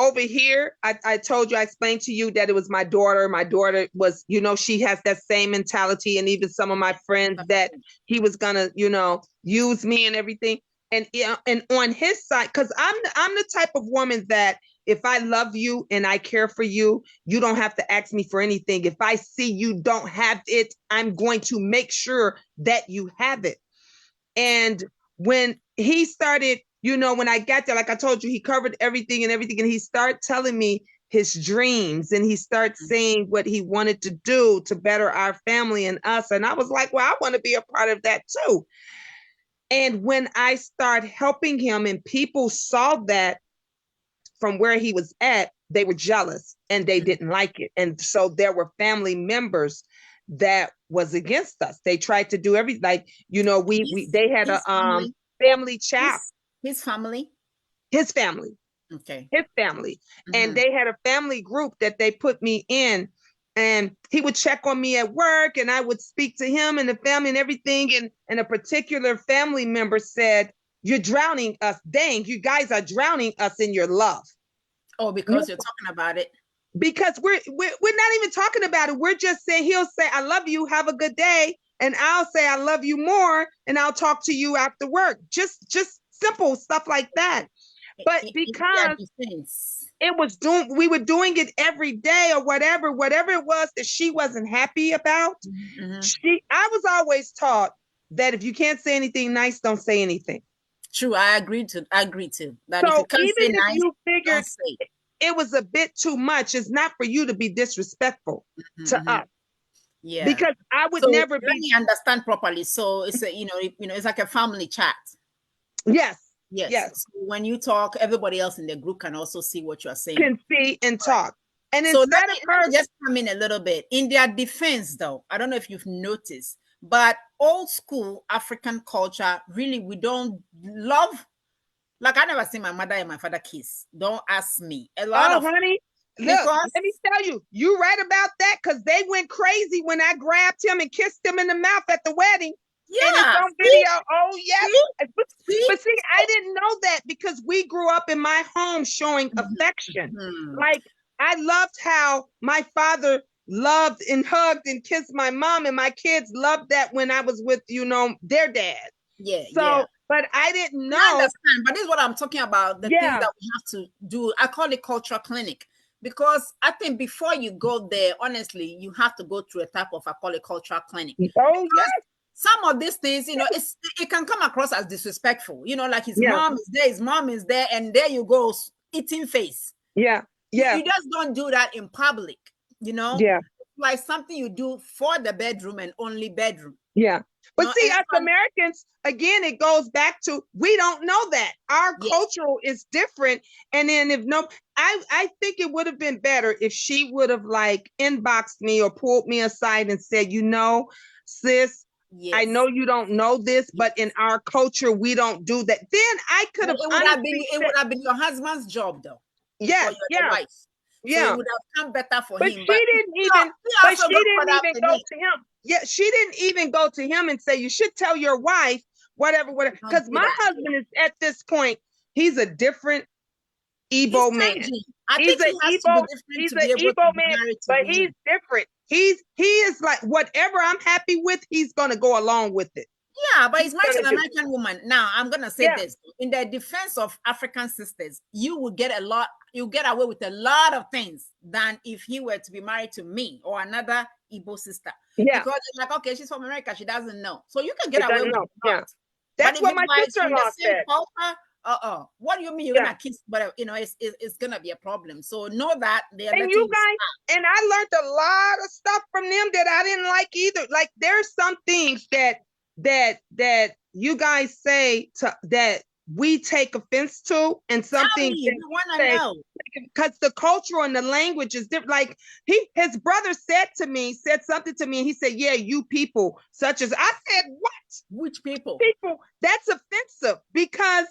Over here, I told you, I explained to you that it was my daughter. My daughter was, she has that same mentality. And even some of my friends that he was gonna, use me and everything. And on his side, because I'm the type of woman that if I love you and I care for you, you don't have to ask me for anything. If I see you don't have it, I'm going to make sure that you have it. And when he started, when I got there, like I told you, he covered everything, and he started telling me his dreams, and he started saying what he wanted to do to better our family and us. And I was like, well, I want to be a part of that too. And when I started helping him and people saw that from where he was at, they were jealous and they didn't like it. And so there were family members that was against us. They tried to do everything. Like, they had a family chat. His family? His family. Okay. his family. And Mm-hmm. they had a family group that they put me in. And he would check on me at work, and I would speak to him and the family and everything. And a particular family member said, "You're drowning us. Dang, you guys are drowning us in your love." Oh, because you're talking about it. Because we're not even talking about it. We're just saying, he'll say, "I love you, have a good day," and I'll say, "I love you more, and I'll talk to you after work." Just simple stuff like that. But In their because defense. we were doing it every day or whatever it was that she wasn't happy about. Mm-hmm. I was always taught that if you can't say anything nice, don't say anything. True, I agree to that. If you So can't even say if nice, you don't figured say. it was a bit too much, it's not for you to be disrespectful to Mm-hmm. us, Yeah. because I would So never let be. me understand properly. So it's a, it's like a family chat. Yes, Yes. yes, So when you talk, everybody else in the group can also see what you are saying. can see and talk. And So instead of let her, me just come in a little bit. In their defense, though, I don't know if you've noticed, but old school African culture, really, we don't love. Like I never seen my mother and my father kiss. Don't ask me. A lot oh of honey, look, because let me tell you, you right about that, because they went crazy when I grabbed him and kissed him in the mouth at the wedding. And it's yeah, on see, video. Oh yes. see, see. But see, I didn't know that because we grew up in my home showing affection. Mhm. Like, I loved how my father loved and hugged and kissed my mom, and my kids loved that when I was with, their dad. Yeah, yeah. So, but I didn't I know. understand, but this is what I'm talking about. The things Yeah. that we have to do. I call it cultural clinic because I think before you go there, honestly, you have to go through a type of, I call it cultural clinic. Oh Because yes. some of these things, it can come across as disrespectful. Like his Yeah. mom is there, his mom is there, and there you go, eating face. Yeah. You, Yeah. you just don't do that in public, Yeah. like something you do for the bedroom and only bedroom. Yeah. But see, And us Americans, again, it goes back to, we don't know that. Our yes. cultural is different. And then I think it would have been better if she would have like inboxed me or pulled me aside and said, sis, Yes. I know you don't know this, but in our culture, we don't do that. Then I could have it would have been your husband's job though. Yes, your yeah. wife. So Yeah. it would have come better for But him. she didn't even go to to him. Yeah, she didn't even go to him and say, "You should tell your wife whatever." Because my husband is at this point, he's a different Igbo man. I He's think an he has to be Igbo, different to be able to Igbo be man, married to but you. he's different. He is like, whatever I'm happy with, he's gonna go along with it. Yeah, but he's married to an American woman. Now, I'm going to say this. In the defense of African sisters, you will get away with a lot of things than if he were to be married to me or another Igbo sister. Yeah. Because it's like, okay, she's from America, she doesn't know. So you can get away with it. Yeah. That's what my sister-in-law said. What do you mean you're gonna kiss? But it's gonna be a problem. So know that they're and you guys, and I learned a lot of stuff from them that I didn't like either. Like, there's some things that you guys say that we take offense to, and something because the culture and the language is different. Like, his brother said something to me, and he said, "Yeah, you people such as," I said, "What? Which people? People, that's offensive, because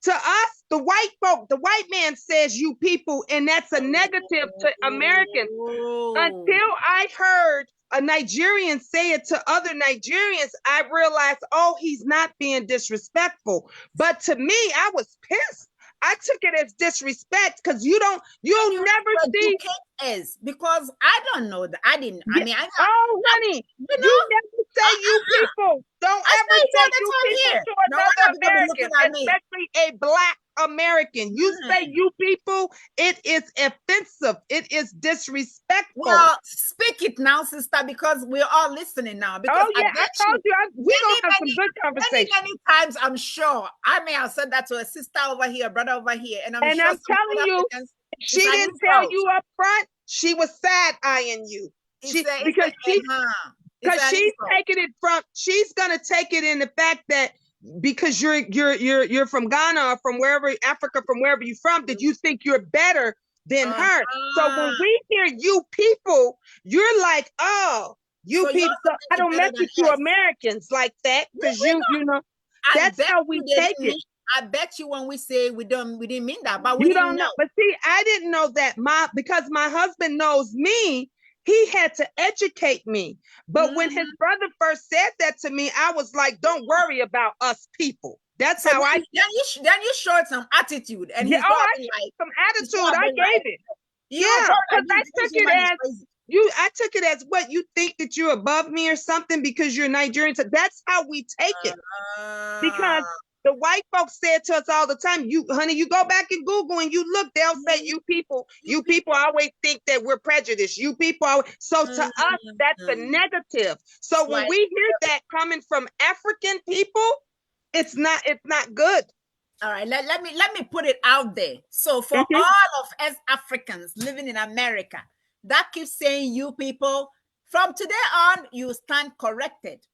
to us, the white man says you people, and that's a negative to Americans." Until I heard a Nigerian say it to other Nigerians, I realized, oh, he's not being disrespectful. But to me, I was pissed. I took it as disrespect, because you'll never see. Is because I don't know that I didn't. I mean, oh, honey, you never say you people. Don't ever say you people to another American, especially a Black American. You say you people, it is offensive. It is disrespectful. Well, speak it now, sister, because we're all listening now. Because I told you, we're going to have some good conversation. Many times, I'm sure I may have said that to a sister over here, a brother over here, and I'm telling you, she didn't tell you up front. She was side-eyeing you. Because she's taking it from. She's gonna take it in the fact that because you're from Ghana or from wherever, Africa, from wherever you're from, that you think you're better than her. So when we hear you people, you're like, oh, you people. I don't mess with you Americans like that, because you know that's how we take it. I bet you when we say we didn't mean that, but we You didn't don't know. know. But see, I didn't know that because my husband knows me, he had to educate me. But when his Mhm. brother first said that to me, I was like, don't worry about us people. That's So how I then you showed some attitude, and yeah, he's oh, not I being showed like some he's attitude. not I being gave like it. you know, Yeah, probably like because I this took it woman is as crazy. I took it as what you think that you're above me or something because you're Nigerian. So that's how we take it. Uh, Because the white folks said to us all the time, you honey, you go back and Google and you look, they'll say you people always think that we're prejudiced. You people always. So to us, that's a negative. So when like, we hear that coming from African people, it's not good. all right, let me put it out there. So for Mhm. all of us Africans living in America that keeps saying you people, from today on, you stand corrected.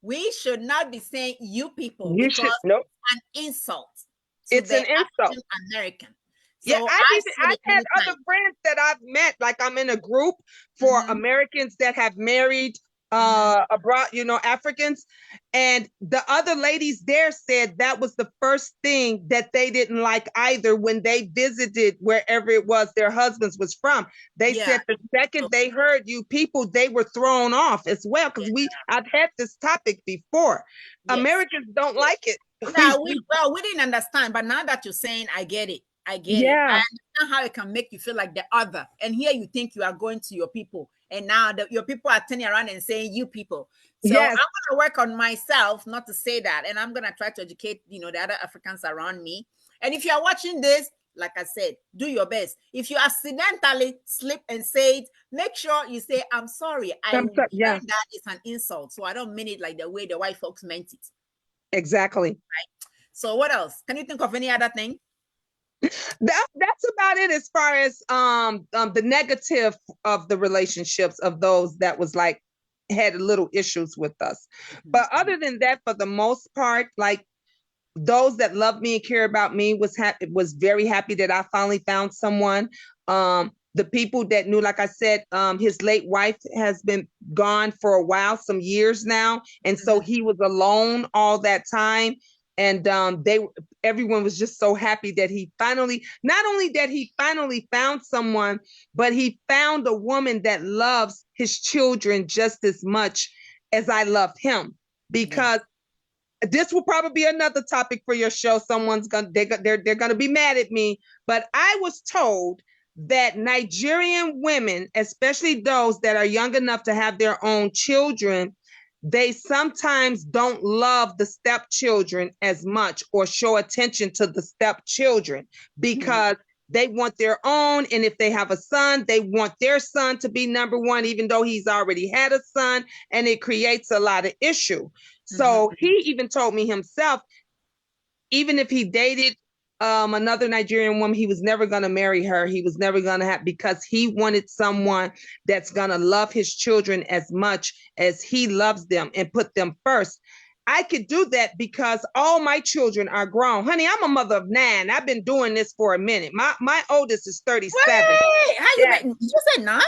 We should not be saying you people You because should nope. it's an insult to It's the an insult. African American. Yeah, So I've said I've it had many other times. friends that I've met, like I'm in a group for Mhm, Americans that have married mhm. abroad, Africans. And the other ladies there said that was the first thing that they didn't like either when they visited wherever it was their husbands was from. They Yeah. said the second they heard you people, they were thrown off as well. Because I've had this topic before. Yes. Americans don't like it. Yeah, we didn't understand, but now that you're saying, I get it. I get it. I Yeah. understand how it can make you feel like the other. And here you think you are going to your people, and now your people are turning around and saying you people. So I'm Yes. gonna work on myself not to say that, and I'm gonna try to educate the other Africans around me. And if you are watching this, like I said, do your best. If you accidentally slip and say it, make sure you say, I'm sorry. I learned Yeah. that it's an insult. So I don't mean it like the way the white folks meant it. Exactly. So what else? Can you think of any other thing? That's about it as far as the negative of the relationships of those that was like had little issues with us. But other than that, for the most part, like those that love me and care about me was very happy that I finally found someone. The people that knew, like I said, his late wife has been gone for a while, some years now, and so he was alone all that time. And everyone was just so happy that he finally, not only that he finally found someone, but he found a woman that loves his children just as much as I loved him. Because this will probably be another topic for your show. Someone's gonna they're gonna be mad at me, but I was told that Nigerian women, especially those that are young enough to have their own children, they sometimes don't love the stepchildren as much or show attention to the stepchildren because they want their own. And if they have a son, they want their son to be number one, even though he's already had a son, and it creates a lot of issue. So he even told me himself, even if he dated another Nigerian woman, he was never going to marry her. He was never going to have, because he wanted someone that's going to love his children as much as he loves them and put them first. I could do that because all my children are grown. Honey, I'm a mother of 9. I've been doing this for a minute. My oldest is 37. Wait, how you Yeah. make? You said 9?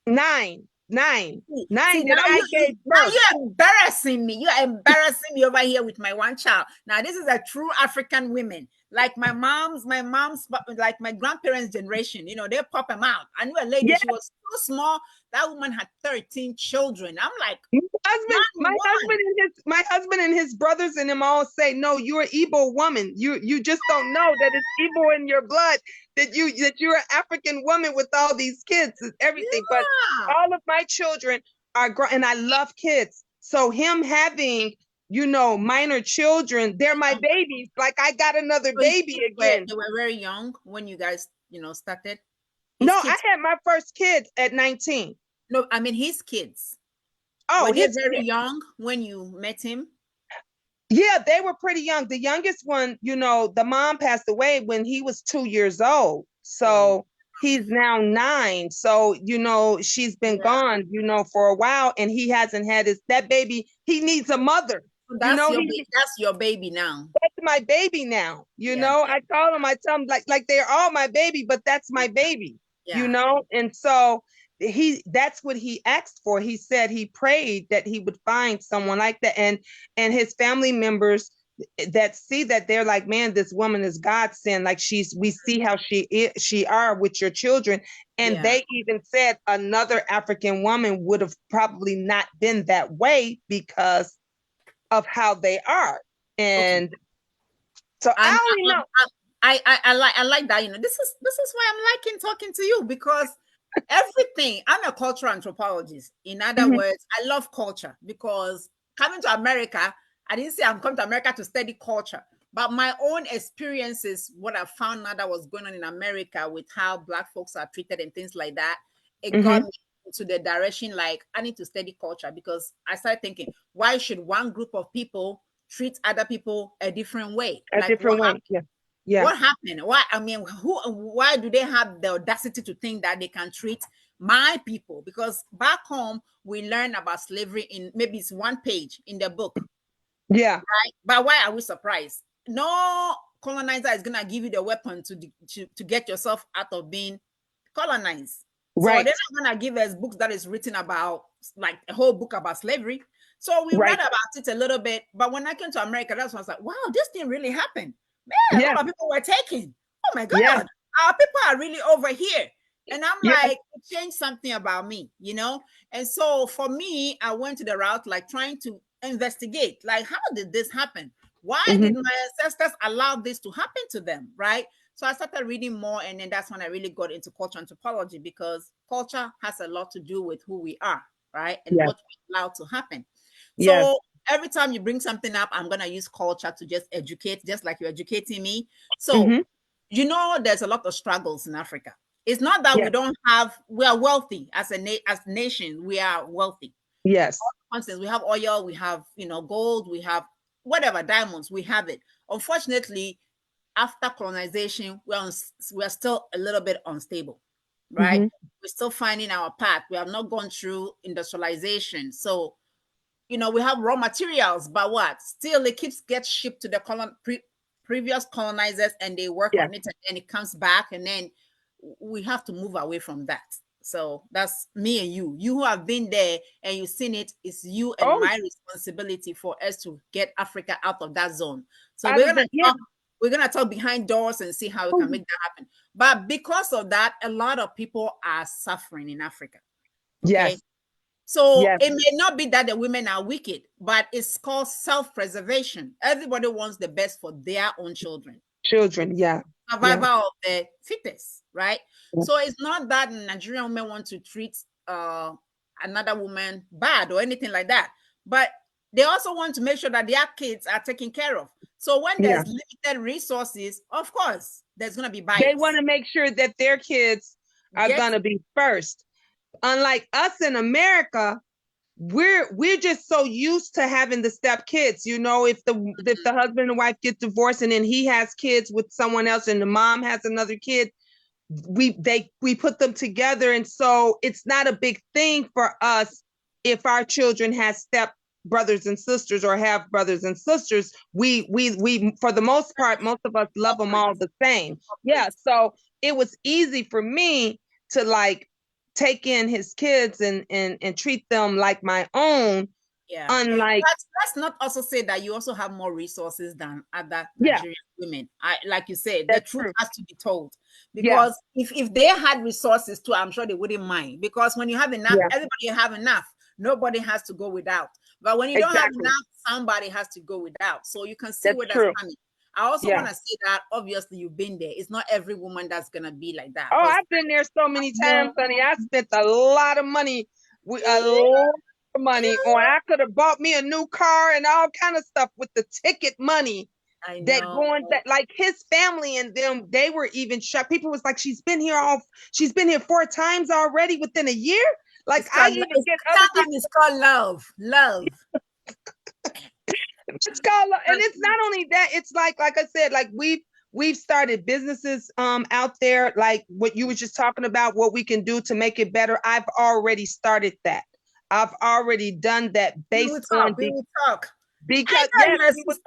9. 9. See, 9 now that I gave birth. you're embarrassing me. You're embarrassing me over here with my one child. Now this is a true African women, like my mom's, like my grandparents' generation. They pop them out. I knew a lady. Yeah. She was so small. That woman had 13 children. I'm like, My one. my husband and his brothers and them all say, no, you're an Igbo woman. You just don't know that it's Igbo in your blood, that you're an African woman with all these kids and everything. But Yeah. all of my children are grown, and I love kids. So him having, minor children, they're my babies. Like I got another So his baby kids again. they were very young when you guys, started. No, His I kids. had my first kid at 19. No, I mean his kids. Oh, Were they his very young when you met him? Yeah, they were pretty young. The youngest one, the mom passed away when he was 2 years old. Oh, So he's now 9. So, she's been yeah. gone, for a while, and he hasn't had that baby. He needs a mother. So that's He that's your baby now. that's my baby now. Yeah. I call him, I tell him like they're all my baby, but that's my baby, Yeah. and so that's what he asked for. He said he prayed that he would find someone like that, and his family members, that see that they're like, man, this woman is God sent. Like we see how she are with your children. And they even said another African woman would have probably not been that way because of how they are. And so I only know. I like that. This is why I'm liking talking to you, because everything. I'm a cultural anthropologist. In other words, I love culture, because coming to America, I didn't say I'm coming to America to study culture, but my own experiences, what I found out that was going on in America with how Black folks are treated and things like that, it got me into the direction like I need to study culture, because I started thinking, why should one group of people treat other people a different way? A different way. Yeah. What happened? Why do they have the audacity to think that they can treat my people? Because back home, we learn about slavery in maybe it's one page in the book. Yeah. Right? But why are we surprised? No colonizer is going to give you the weapon to get yourself out of being colonized. Right. So they're not going to give us books that is written about, like a whole book about slavery. So we read about it a little bit. But when I came to America, that's when I was like, wow, this thing really happened. Man, a lot of people were taken. Oh my God, our people are really over here. And I'm like, it changed something about me, And so for me, I went to the route like trying to investigate, like, how did this happen? Why did my ancestors allow this to happen to them, right? So I started reading more, and then that's when I really got into culture anthropology, because culture has a lot to do with who we are, right? And what we allow to happen. So every time you bring something up, I'm going to use culture to just educate, just like you're educating me. So, there's a lot of struggles in Africa. It's not that we are wealthy as a nation. We are wealthy. Yes. For instance, we have oil, we have, gold, we have whatever, diamonds, we have it. Unfortunately, after colonization, we're still a little bit unstable, right? We're still finding our path. We have not gone through industrialization. So, we have raw materials, but what? Still, it gets shipped to the previous colonizers, and they work on it, and it comes back, and then we have to move away from that. So that's me and you. You who have been there and you've seen it, it's you and my responsibility for us to get Africa out of that zone. So we're gonna talk behind doors and see how we can make that happen. But because of that, a lot of people are suffering in Africa. Okay? Yes. So it may not be that the women are wicked, but it's called self-preservation. Everybody wants the best for their own children. Survival of the fittest, right? So it's not that Nigerian women want to treat another woman bad or anything like that, but they also want to make sure that their kids are taken care of. So when there's limited resources, of course, there's going to be bias. They want to make sure that their kids are going to be first. Unlike us in America, we're just so used to having the step kids. If the husband and wife get divorced and then he has kids with someone else and the mom has another kid, we put them together, and so it's not a big thing for us if our children has step brothers and sisters or have brothers and sisters. We for the most part, most of us love them all the same. So it was easy for me to like take in his kids and treat them like my own. Unlike, let's not also say that you also have more resources than other Nigerian women. Like you said, the truth has to be told, because if they had resources too, I'm sure they wouldn't mind, because when you have enough, everybody have enough. Nobody has to go without. But when you don't have enough, somebody has to go without. So you can see where that's coming. I also want to say that obviously you've been there. It's not every woman that's gonna be like that. Oh, I've been there so many times, honey. I spent a lot of money on. I could have bought me a new car and all kind of stuff with the ticket money. Like his family and them, they were even shocked. People was like, she's been here 4 times already within a year. Like it's called love. It's called love. And it's not only that, it's like I said, like we've started businesses out there, like what you were just talking about, what we can do to make it better. I've already started that. I've already done that based on because your sister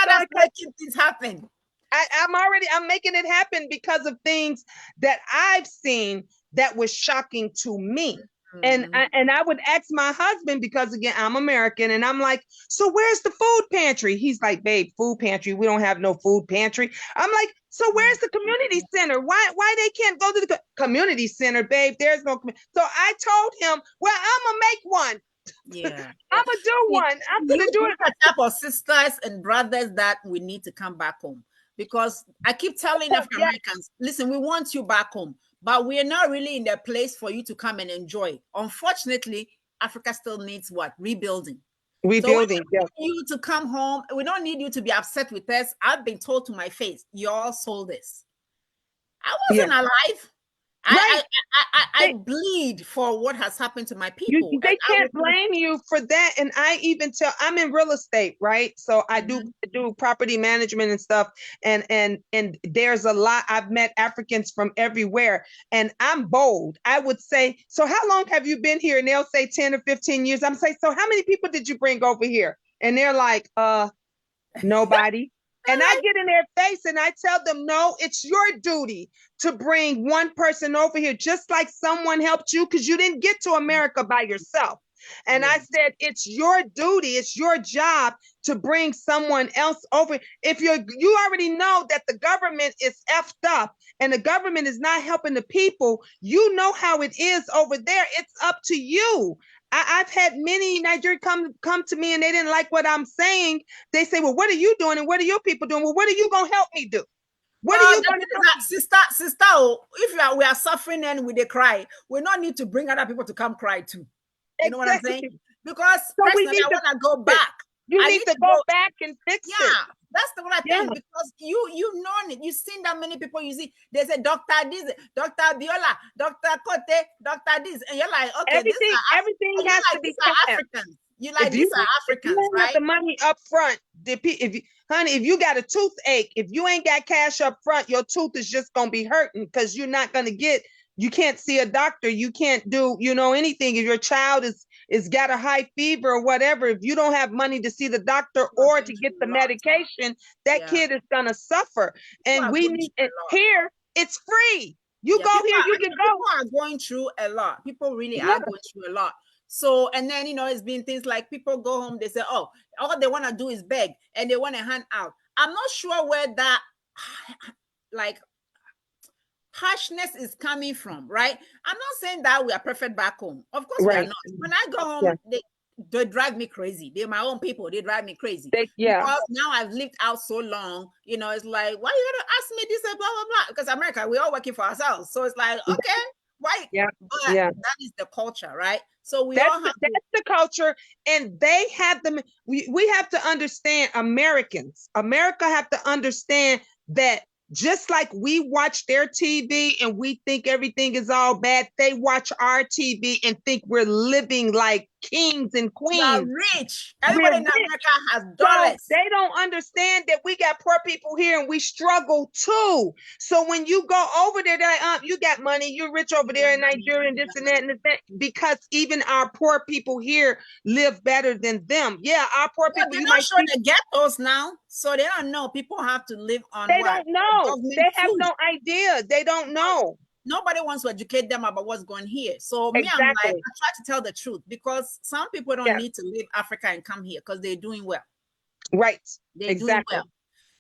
that's making things happen. I'm making it happen because of things that I've seen that was shocking to me. And I would ask my husband, because again, I'm American, and I'm like, so where's the food pantry? He's like, babe, food pantry. We don't have no food pantry. I'm like, so where's the community center? Why they can't go to the community center, babe? There's no. So I told him, well, I'm gonna make one. Yeah. I'm gonna do one. I'm gonna do it. The type of sisters and brothers that we need to come back home, because I keep telling African Americans, listen, we want you back home, but we are not really in the place for you to come and enjoy. Unfortunately, Africa still needs what? Rebuilding. Rebuilding. So we need you to come home. We don't need you to be upset with us. I've been told to my face, you all sold this. I wasn't alive. Right. I bleed for what has happened to my people. They can't blame you for that. And I even I'm in real estate, right? So I do property management and stuff. And there's a lot. I've met Africans from everywhere, and I'm bold. I would say, so how long have you been here? And they'll say 10 or 15 years. I'm saying, so how many people did you bring over here? And they're like, nobody. And I get in their face and I tell them, no, it's your duty to bring one person over here, just like someone helped you, because you didn't get to America by yourself. And I said, it's your duty, it's your job to bring someone else over. If you already know that the government is effed up and the government is not helping the people, you know how it is over there. It's up to you. I've had many Nigerians come to me and they didn't like what I'm saying. They say, well, what are you doing? And what are your people doing? Well, what are you going to help me do? What are you going to do? Sister, if we are suffering and we cry, we don't need to bring other people to come cry too. You know what I'm saying? Because personally, I want to go back. You need to go back and fix it. Yeah, that's what I think. Because you know it. You've seen that many people. You see, they say Dr. This, Dr. Biola, Dr. Cote, Dr. This, and you're like, okay, everything has to be Africans. You like these are Africans, you right? Have the money up front. If you got a toothache, if you ain't got cash up front, your tooth is just gonna be hurting, because you're not gonna get. You can't see a doctor. You can't do, anything. If your child is got a high fever or whatever, if you don't have money to see the doctor or to get the medication, that kid is gonna suffer. And we need here. It's free. You go here, you can go. People are going through a lot. People really are going through a lot. So, and then, it's been things like people go home, they say, oh, all they want to do is beg and they want to hand out. I'm not sure where that, like, harshness is coming from, right? I'm not saying that we are perfect back home. Of course we are not. When I go home, they drive me crazy. They're my own people. They drive me crazy. Because now I've lived out so long, it's like, why you gotta ask me this and blah, blah, blah? Because America, we're all working for ourselves. So it's like, okay, right? But that is the culture, right? So that's the culture, and they have them. We have to understand, America have to understand that. Just like we watch their TV and we think everything is all bad, they watch our TV and think we're living like kings and queens. We're rich. Everybody in America has dollars. So they don't understand that we got poor people here and we struggle too. So when you go over there, they're like, you got money, you're rich over there in Nigeria and this and that and that. Because even our poor people here live better than them. Yeah, our poor people. They're not sure they get those now. So they don't know. People have to live on They don't know. They have no idea. They don't know. Nobody wants to educate them about what's going here. So me, I'm like, I try to tell the truth, because some people don't need to leave Africa and come here because they're doing well. Right. They're doing well.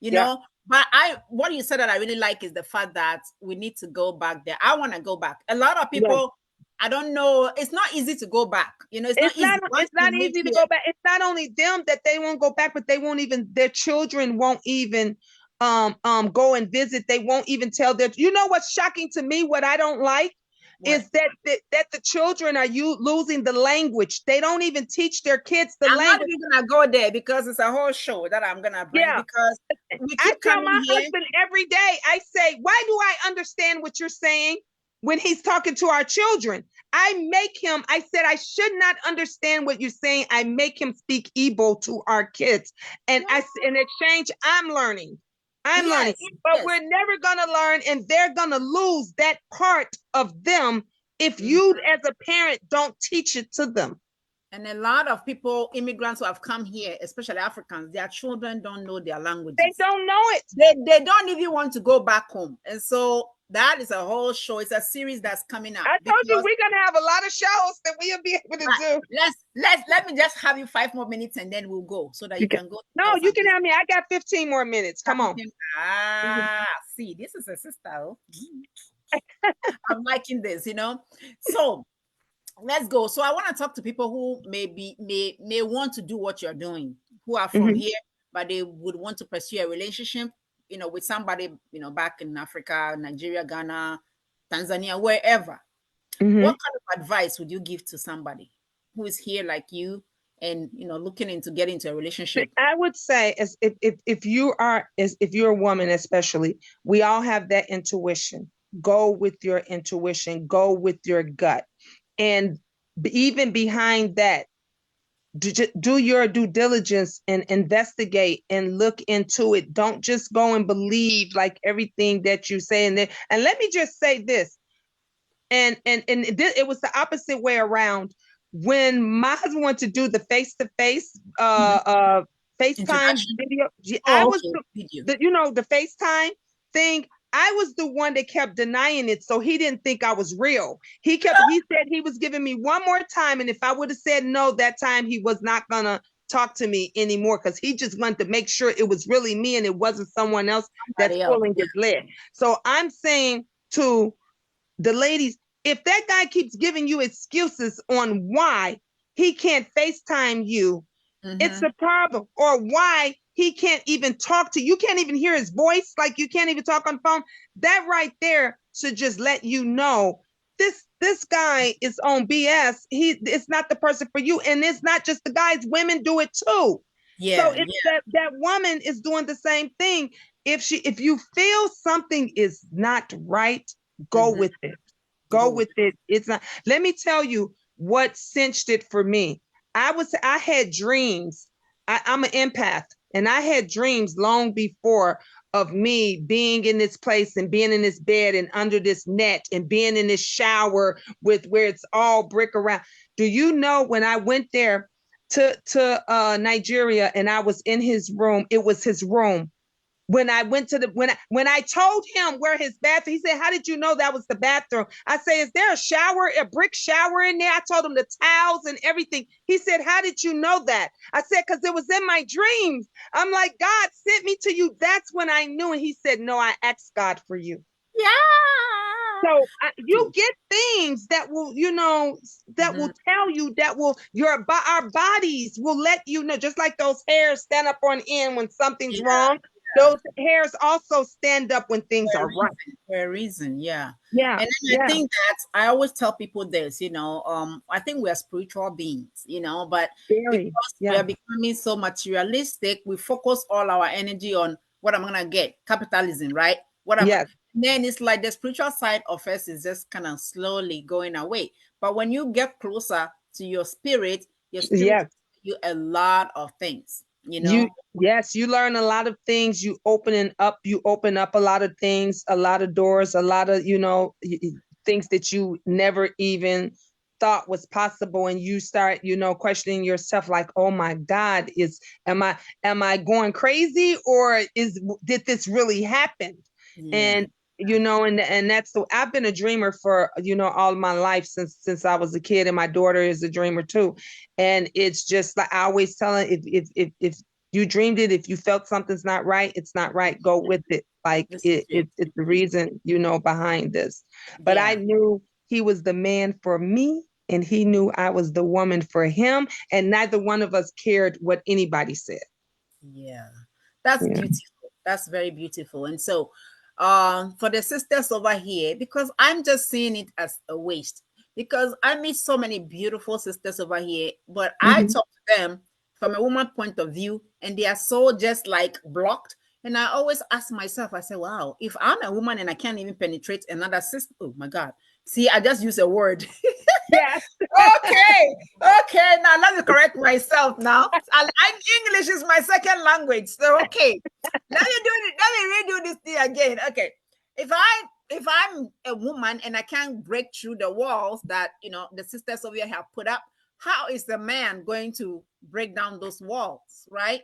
You know, but what you said that I really like is the fact that we need to go back there. I want to go back. A lot of people, I don't know, it's not easy to go back. It's not easy to go back. It's not only them that they won't go back, but their children won't even go and visit. They won't even tell their. What's shocking to me, what I don't like, is that the children are losing the language. They don't even teach their kids the language. I'm not even gonna go there because it's a whole show that I'm gonna bring. Because I tell my husband every day, I say, why do I understand what you're saying when he's talking to our children? I said, I should not understand what you're saying. I make him speak Igbo to our kids. And in exchange, I'm learning. But we're never going to learn, and they're going to lose that part of them if you as a parent don't teach it to them. And a lot of people, immigrants who have come here, especially Africans, their children don't know their languages. They don't know it. They don't even want to go back home. And so That is a whole show. It's a series that's coming up. I told you Because we're gonna have a lot of shows that we'll be able to do. let me just have you 5 more minutes and then we'll go so that you can go. No, you can have me. I got 15 more minutes. Come on. See, this is a sister. Oh. I'm liking this, So let's go. So I want to talk to people who may want to do what you're doing, who are from here, but they would want to pursue a relationship, with somebody, back in Africa, Nigeria, Ghana, Tanzania, wherever. What kind of advice would you give to somebody who is here like you and looking into getting into a relationship? I would say, as if you're a woman, especially, we all have that intuition. Go with your intuition. Go with your gut, and even behind that, do your due diligence and investigate and look into it. Don't just go and believe like everything that you say. And let me just say this, and it was the opposite way around. When my husband wanted to do the face-to-face FaceTime video, I was the FaceTime thing. I was the one that kept denying it, so he didn't think I was real. He said he was giving me one more time, and if I would have said no that time, he was not gonna talk to me anymore, because he just wanted to make sure it was really me and it wasn't someone else that's pulling his leg. So I'm saying to the ladies, if that guy keeps giving you excuses on why he can't FaceTime you, it's a problem. Or why he can't even talk to you. You can't even hear his voice, like you can't even talk on the phone. That right there should just let you know this guy is on BS. It's not the person for you. And it's not just the guys, women do it too. So it's that woman is doing the same thing. If you feel something is not right, go with it. Go with it. It's not. Let me tell you what cinched it for me. I had dreams. I'm an empath, and I had dreams long before of me being in this place and being in this bed and under this net and being in this shower with where it's all brick around. Do you know when I went there to Nigeria and I was in his room, it was his room. When I went to when I told him where his bathroom, he said, "How did you know that was the bathroom?" I say, "Is there a brick shower in there?" I told him the towels and everything. He said, "How did you know that?" I said, "Because it was in my dreams." I'm like, "God sent me to you." That's when I knew. And he said, "No, I asked God for you." Yeah. So you get things that will, that will tell you, our bodies will let you know, just like those hairs stand up on end when something's wrong. Those hairs also stand up when things are right. For a reason, yeah. Yeah. And then I think that I always tell people this, I think we are spiritual beings, but because we are becoming so materialistic, we focus all our energy on what I'm gonna get, capitalism, right? Then it's like the spiritual side of us is just kind of slowly going away. But when you get closer to your spirit tells you a lot of things, you learn a lot of things. You open up a lot of things, a lot of doors, a lot of things that you never even thought was possible, and you start questioning yourself, like, oh my God, am I going crazy, or did this really happen? And and that's I've been a dreamer for all my life, since I was a kid, and my daughter is a dreamer too. And it's just like I always tell her, if you dreamed it, if you felt something's not right, it's not right, go with it. Like it's the reason behind this. But I knew he was the man for me, and he knew I was the woman for him, and neither one of us cared what anybody said. That's beautiful. That's very beautiful. And so for the sisters over here, because I'm just seeing it as a waste, because I meet so many beautiful sisters over here, but I talk to them from a woman point of view, and they are so just like blocked. And I always ask myself, I say, wow, if I'm a woman and I can't even penetrate another sister, oh my God. See, I just use a word. Yes. Okay. Now let me correct myself. Now, English is my second language. So okay, let me redo this thing again. Okay, if I'm a woman and I can't break through the walls that the sisters over here have put up, how is the man going to break down those walls, right?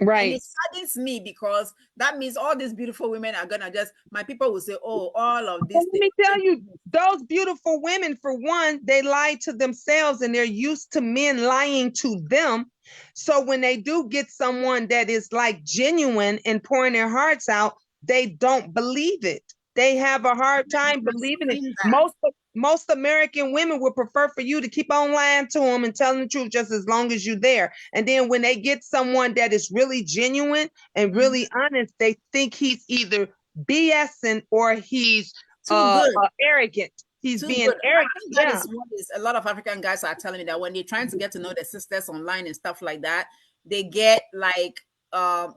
And it Right. saddens me because that means all these beautiful women are gonna just, my people will say, oh, all of Well, this let thing. me tell you, those beautiful women, for one, they lie to themselves and they're used to men lying to them. So when they do get someone that is like genuine and pouring their hearts out, they don't believe it. They have a hard time believing it. Seen that. Most American women would prefer for you to keep on lying to them and telling the truth just as long as you're there. And then when they get someone that is really genuine and really honest, they think he's either BSing or he's Too good. arrogant. He's Too being good. I arrogant. think that Yeah. is what is a lot of African guys are telling me, that when they're trying to get to know their sisters online and stuff like that, they get like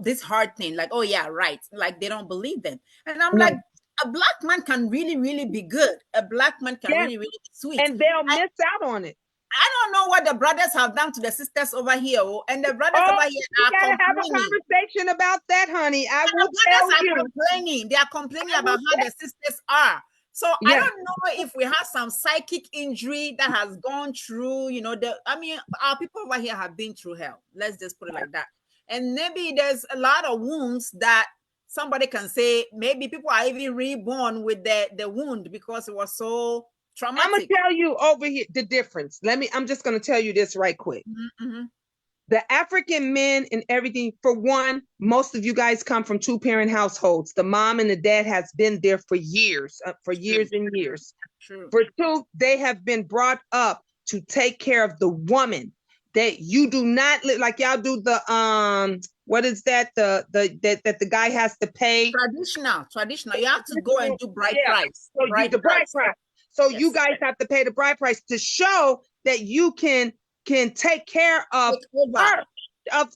this hard thing, like, oh yeah, right. Like they don't believe them. And I'm like, Right. a black man can really, really be good. A black man can Yeah. really, really be sweet. And they'll miss out on it. I don't know what the brothers have done to the sisters over here, oh, and the brothers Oh, over here we are gotta have a complaining. conversation about that, honey. I And will the tell brothers are you. complaining. They are complaining I will about how tell, the sisters are. So I yeah. don't know if we have some psychic injury that has gone through, I mean, our people over here have been through hell. Let's just put it like that. And maybe there's a lot of wounds that somebody can say, maybe people are even reborn with the wound because it was so I'm gonna traumatic. tell you over here the difference. I'm just gonna tell you this right quick. Mm-hmm. The African men and everything, for one, most of you guys come from two-parent households. The mom and the dad has been there for years, True. and years. True. For two, they have been brought up to take care of the woman. That you do not live like y'all do the what is that that the guy has to pay. Traditional. You have to go and do bride Yeah, price. so you Bride the bride price. price. So you Yes. guys have to pay the bride price to show that you can take care of Take over. her. Of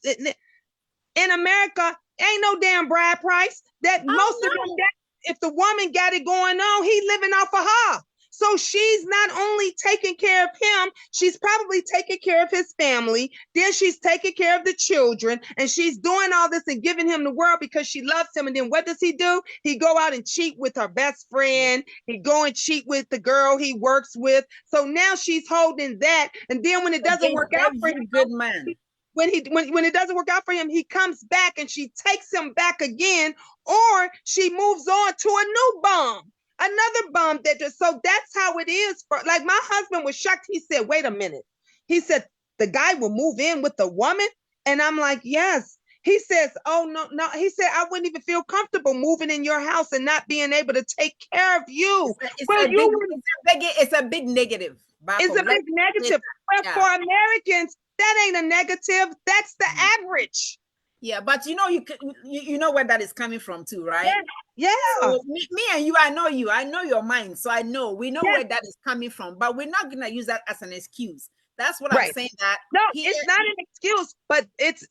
in America, ain't no damn bride price. That most of them, if the woman got it going on, he living off of her. So she's not only taking care of him, she's probably taking care of his family. Then she's taking care of the children, and she's doing all this and giving him the world because she loves him. And then what does he do? He go out and cheat with her best friend. He go and cheat with the girl he works with. So now she's holding that. And then when it doesn't work out for him, good man. when it doesn't work out for him, he comes back and she takes him back again, or she moves on to a new bum, another bum. So that's how it is. For like, my husband was shocked. He said, wait a minute. He said, the guy will move in with the woman. And I'm like, yes. He says, oh, no. He said, I wouldn't even feel comfortable moving in your house and not being able to take care of you. It's a big negative. It's a big negative. But Yeah. for Americans, that ain't a negative. That's the average. Yeah, but you know where that is coming from too, right? Yeah. So me and you, I know you. I know your mind, so we know where that is coming from. But we're not gonna use that as an excuse. That's what I'm saying. That no, it's not an excuse, but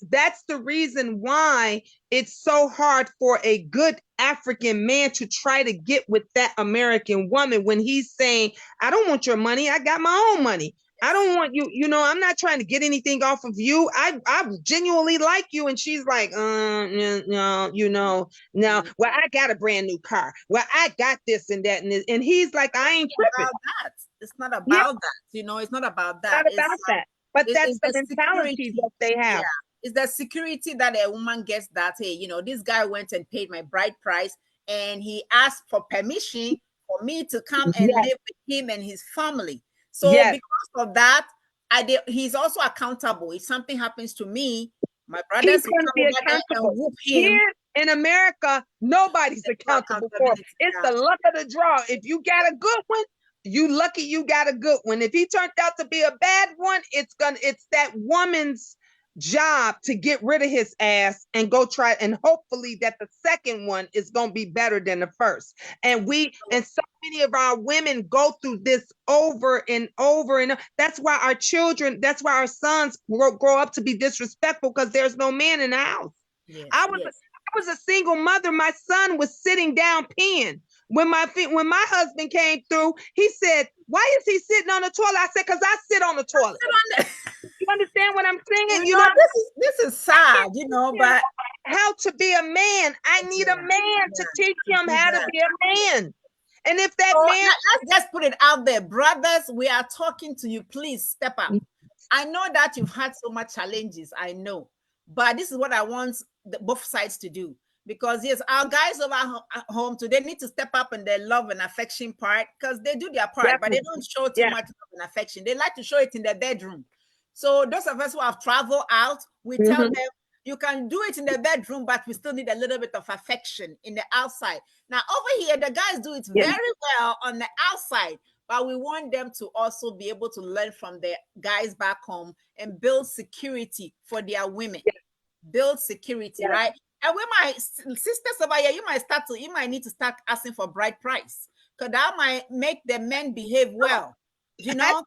that's the reason why it's so hard for a good African man to try to get with that American woman when he's saying, I don't want your money, I got my own money. I don't want you, I'm not trying to get anything off of you. I genuinely like you. And she's like, no. Well, I got a brand new car. Well, I got this and that. And he's like, I ain't tripping. It's not about that. It's not about that. Not about that. But that's the mentality that they have. Yeah. It's the security that a woman gets, that, hey, this guy went and paid my bride price and he asked for permission for me to come and live with him and his family. So because of that, he's also accountable. If something happens to me, my brothers will come over and whoop him. Here in America, nobody's accountable for it. It's the luck of the draw. If you got a good one, you lucky you got a good one. If he turned out to be a bad one, it's that woman's job to get rid of his ass and go try, and hopefully that the second one is going to be better than the first. And so many of our women go through this over and over, and that's why our sons grow up to be disrespectful, because there's no man in the house. Yes, I was a single mother. My son was sitting down peeing. When my husband came through, he said, why is he sitting on the toilet? I said, because I sit on the toilet. You understand what I'm saying? This is sad, but how to be a man. I need a man to teach him how to be a man. And if that man, let's just put it out there, brothers, we are talking to you. Please step up. I know that you've had so much challenges. I know. but this is what I want both sides to do. Because yes, our guys over at home too, they need to step up in their love and affection part, because they do their part, but they don't show too much love and affection. They like to show it in their bedroom. So those of us who have traveled out, we tell them, you can do it in the bedroom, but we still need a little bit of affection in the outside. Now, over here, the guys do it very well on the outside, but we want them to also be able to learn from their guys back home and build security for their women. Build security, right? And with my sisters over here, you might need to start asking for bride price, because that might make the men behave well. You know,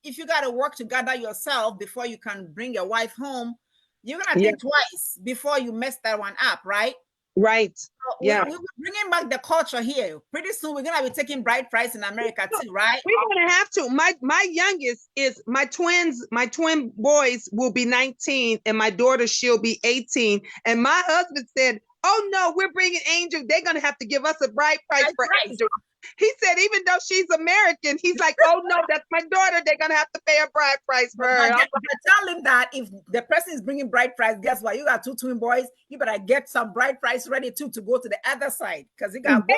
if you gotta work to gather yourself before you can bring your wife home, you're gonna think twice before you mess that one up, right? Right. So we're bringing back the culture here. Pretty soon we're gonna be taking bride price in America too, right? We're gonna have to. My youngest is my twin boys will be 19, and my daughter, she'll be 18. And my husband said, "Oh no, we're bringing Angel. They're gonna have to give us a bride price for Angel." He said, even though she's American, he's like, "Oh no, that's my daughter. They're gonna have to pay a bride price for her." But tell him that if the person is bringing bride price, guess what? You got two twin boys. You better get some bride price ready too to go to the other side, because you got boys.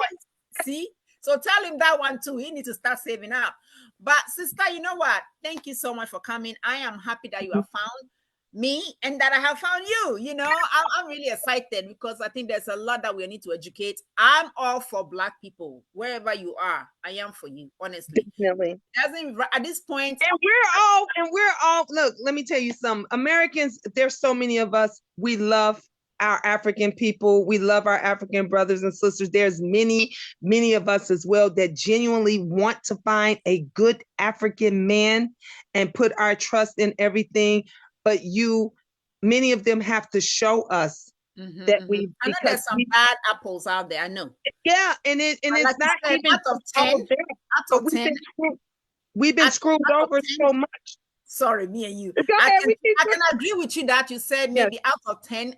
See? So tell him that one too. He needs to start saving up. But sister, you know what? Thank you so much for coming. I am happy that you have found me and that I have found you. You know, I'm really excited, because I think there's a lot that we need to educate. I'm all for Black people. Wherever you are, I am for you, honestly. Definitely. At this point, and we're all look, let me tell you something. Americans, there's so many of us, we love our African people, we love our African brothers and sisters. There's many of us as well that genuinely want to find a good African man and put our trust in everything. But many of them have to show us that we. I know there's some bad apples out there. I know. Yeah, and it's like not said, even out of 10, we've been screwed over so much. Sorry, me and you. I can agree with you that you said maybe out of 10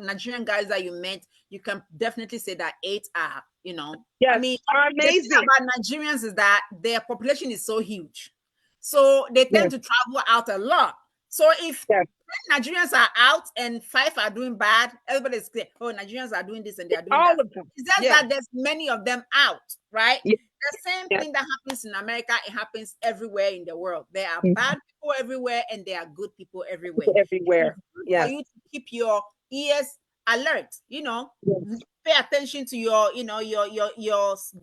Nigerian guys that you met, you can definitely say that 8 are, you know. I mean, are amazing. The thing about Nigerians is that their population is so huge, so they tend to travel out a lot. So if 10 Nigerians are out and 5 are doing bad, everybody's clear. Oh, Nigerians are doing this and they are doing all that. of them. It's just that there's many of them out, right? Yeah. The same thing that happens in America, it happens everywhere in the world. There are bad people everywhere and there are good people everywhere. Everywhere. For you to keep your ears alert, you know, pay attention to your, you know, your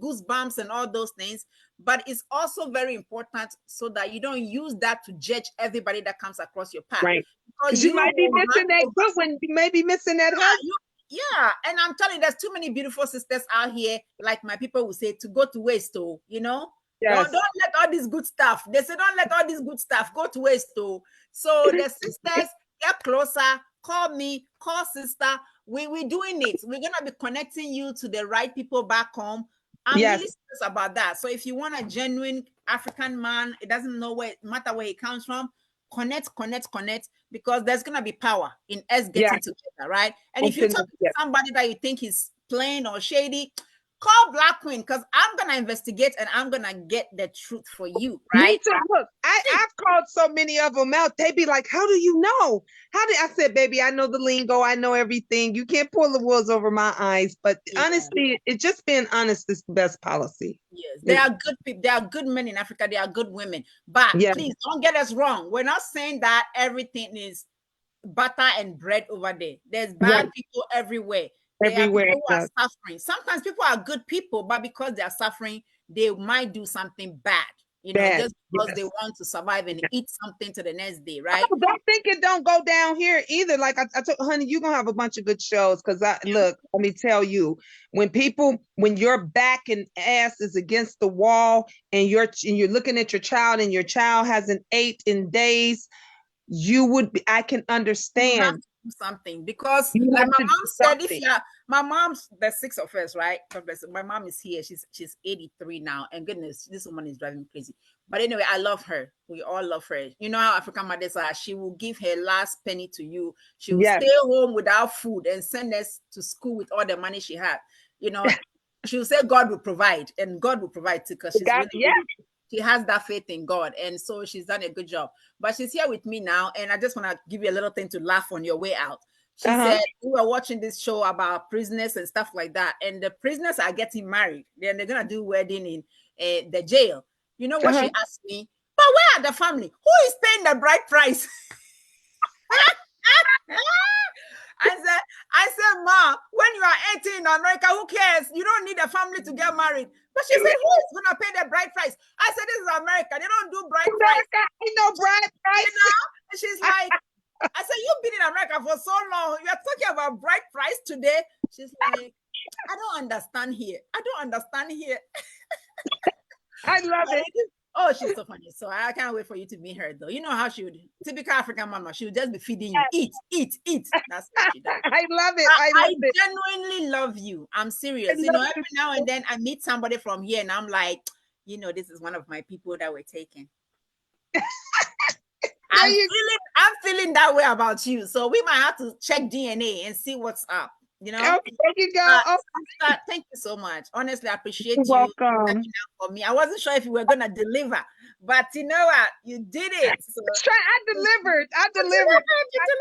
goosebumps and all those things. But it's also very important so that you don't use that to judge everybody that comes across your path. Right. Because you might be missing that good one. You may be missing that husband. Yeah, and I'm telling you, there's too many beautiful sisters out here, like my people will say, to go to waste, though, you know? Yes. Don't let all this good stuff. They say, don't let all this good stuff go to waste, though. So the sisters, get closer, call me, call sister. We're doing it. We're going to be connecting you to the right people back home. I'm really serious about that. So if you want a genuine African man, it doesn't matter where he comes from, connect, because there's gonna be power in us getting together, right? And if you talk to somebody that you think is plain or shady, call Black Queen, because I'm gonna investigate and I'm gonna get the truth for you, right? Me too. Look, I've called so many of them out. They be like, "How do you know?" I said, "Baby, I know the lingo. I know everything. You can't pull the wools over my eyes." But honestly, it's just being honest is the best policy. Yes, there are good people. There are good men in Africa. There are good women. But please don't get us wrong. We're not saying that everything is butter and bread over there. There's bad people everywhere. Everywhere people who are suffering. Sometimes people are good people, but because they are suffering, they might do something bad. You know, just because they want to survive and eat something to the next day, right? Don't think it don't go down here either. Like I told honey, you're gonna have a bunch of good shows. Because look, let me tell you, when your back and ass is against the wall and you're looking at your child and your child hasn't ate in days, I can understand. You have to do something, because like my mom said, my mom's, there's 6 of us, right? My mom is here. She's 83 now, and goodness, this woman is driving me crazy. But anyway, I love her. We all love her. You know how African mothers are. She will give her last penny to you. She will stay home without food and send us to school with all the money she had. You know, she will say God will provide, and God will provide too, because she's she has that faith in God, and so she's done a good job. But she's here with me now, and I just want to give you a little thing to laugh on your way out. She said we were watching this show about prisoners and stuff like that, and the prisoners are getting married. Then they're gonna do wedding in the jail. You know what she asked me? But where are the family? Who is paying the bride price? I said, Ma, when you are 18 in America, who cares? You don't need a family to get married. But she said, who is going to pay the bride price? I said, this is America. They don't do bride price. Ain't no bride price. You know? And she's like, I said, you've been in America for so long. You're talking about bride price today. She's like, I don't understand here. I don't understand here. I love it. Oh, she's so funny. So I can't wait for you to meet her, though. You know how she would, typical African mama, she would just be feeding you. Eat, eat, eat. That's what she does. I love it. I genuinely love you. I'm serious. You know, every now and then I meet somebody from here and I'm like, you know, this is one of my people that we're taking. I'm feeling that way about you. So we might have to check DNA and see what's up. You know, there you go. Thank you so much. Honestly, I appreciate you welcome for me. I wasn't sure if you were gonna deliver, but you know what? You did it. So. I delivered.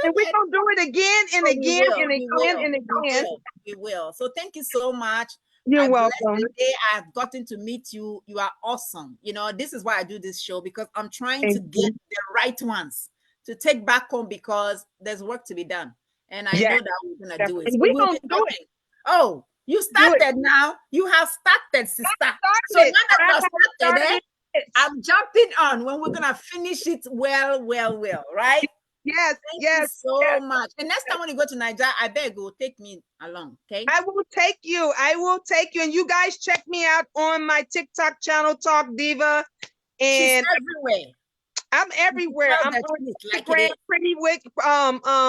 And we're gonna do it again and again and again and again. We will. So thank you so much. You're welcome. Today I've gotten to meet you. You are awesome. You know, this is why I do this show, because I'm trying to get the right ones to take back home, because there's work to be done. And I know that we're gonna do it. So we're gonna do it. Oh, you started now. You have started, sister. So now that you started, I'm jumping on when we're gonna finish it well, right? Yes, Thank you so much. And next time when you go to Nigeria, I beg you, take me along, okay? I will take you. And you guys check me out on my TikTok channel, Talk Diva. And she's everywhere. I'm everywhere. I'm on Instagram,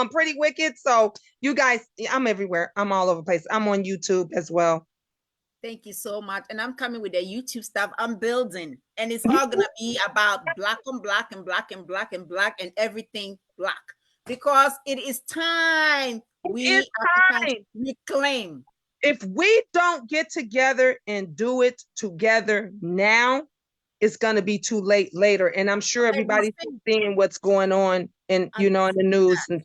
Pretty Wicked. So you guys, I'm everywhere. I'm all over the place. I'm on YouTube as well. Thank you so much. And I'm coming with the YouTube stuff I'm building. And it's all gonna be about black on black and black and black and black and everything black. Because it is time we reclaim. If we don't get together and do it together now, it's going to be too late later. And I'm sure everybody's seeing what's going on in the news. And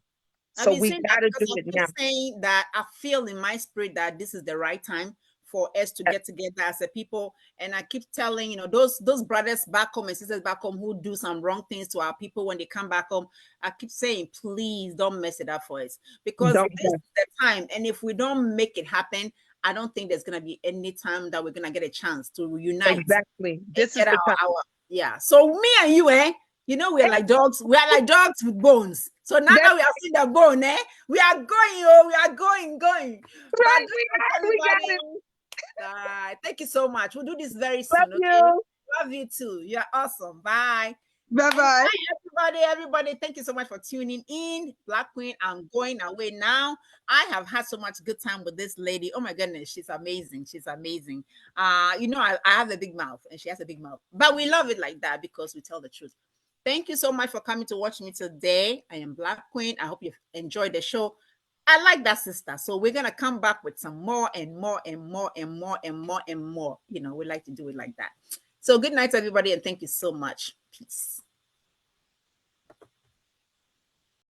so we got to do it now. Saying that I feel in my spirit that this is the right time for us to get together as a people. And I keep telling, those brothers back home and sisters back home who do some wrong things to our people when they come back home, I keep saying, please don't mess it up for us, because this is the time. And if we don't make it happen, I don't think there's going to be any time that we're going to get a chance to reunite. Exactly. This is the time. So me and you, we're like dogs. We are like dogs with bones. So now that we have seen the bone, we are going, we are going. Right, we got it. Thank you so much. We'll do this very soon. Love you. Love you too. You're awesome. Bye. Bye-bye. Everybody. Thank you so much for tuning in. Black Queen, I'm going away now. I have had so much good time with this lady. Oh my goodness, she's amazing. I have a big mouth and she has a big mouth. But we love it like that because we tell the truth. Thank you so much for coming to watch me today. I am Black Queen. I hope you've enjoyed the show. I like that, sister. So we're going to come back with some more and more and more and more and more and more. We like to do it like that. So good night, everybody, and thank you so much. Peace.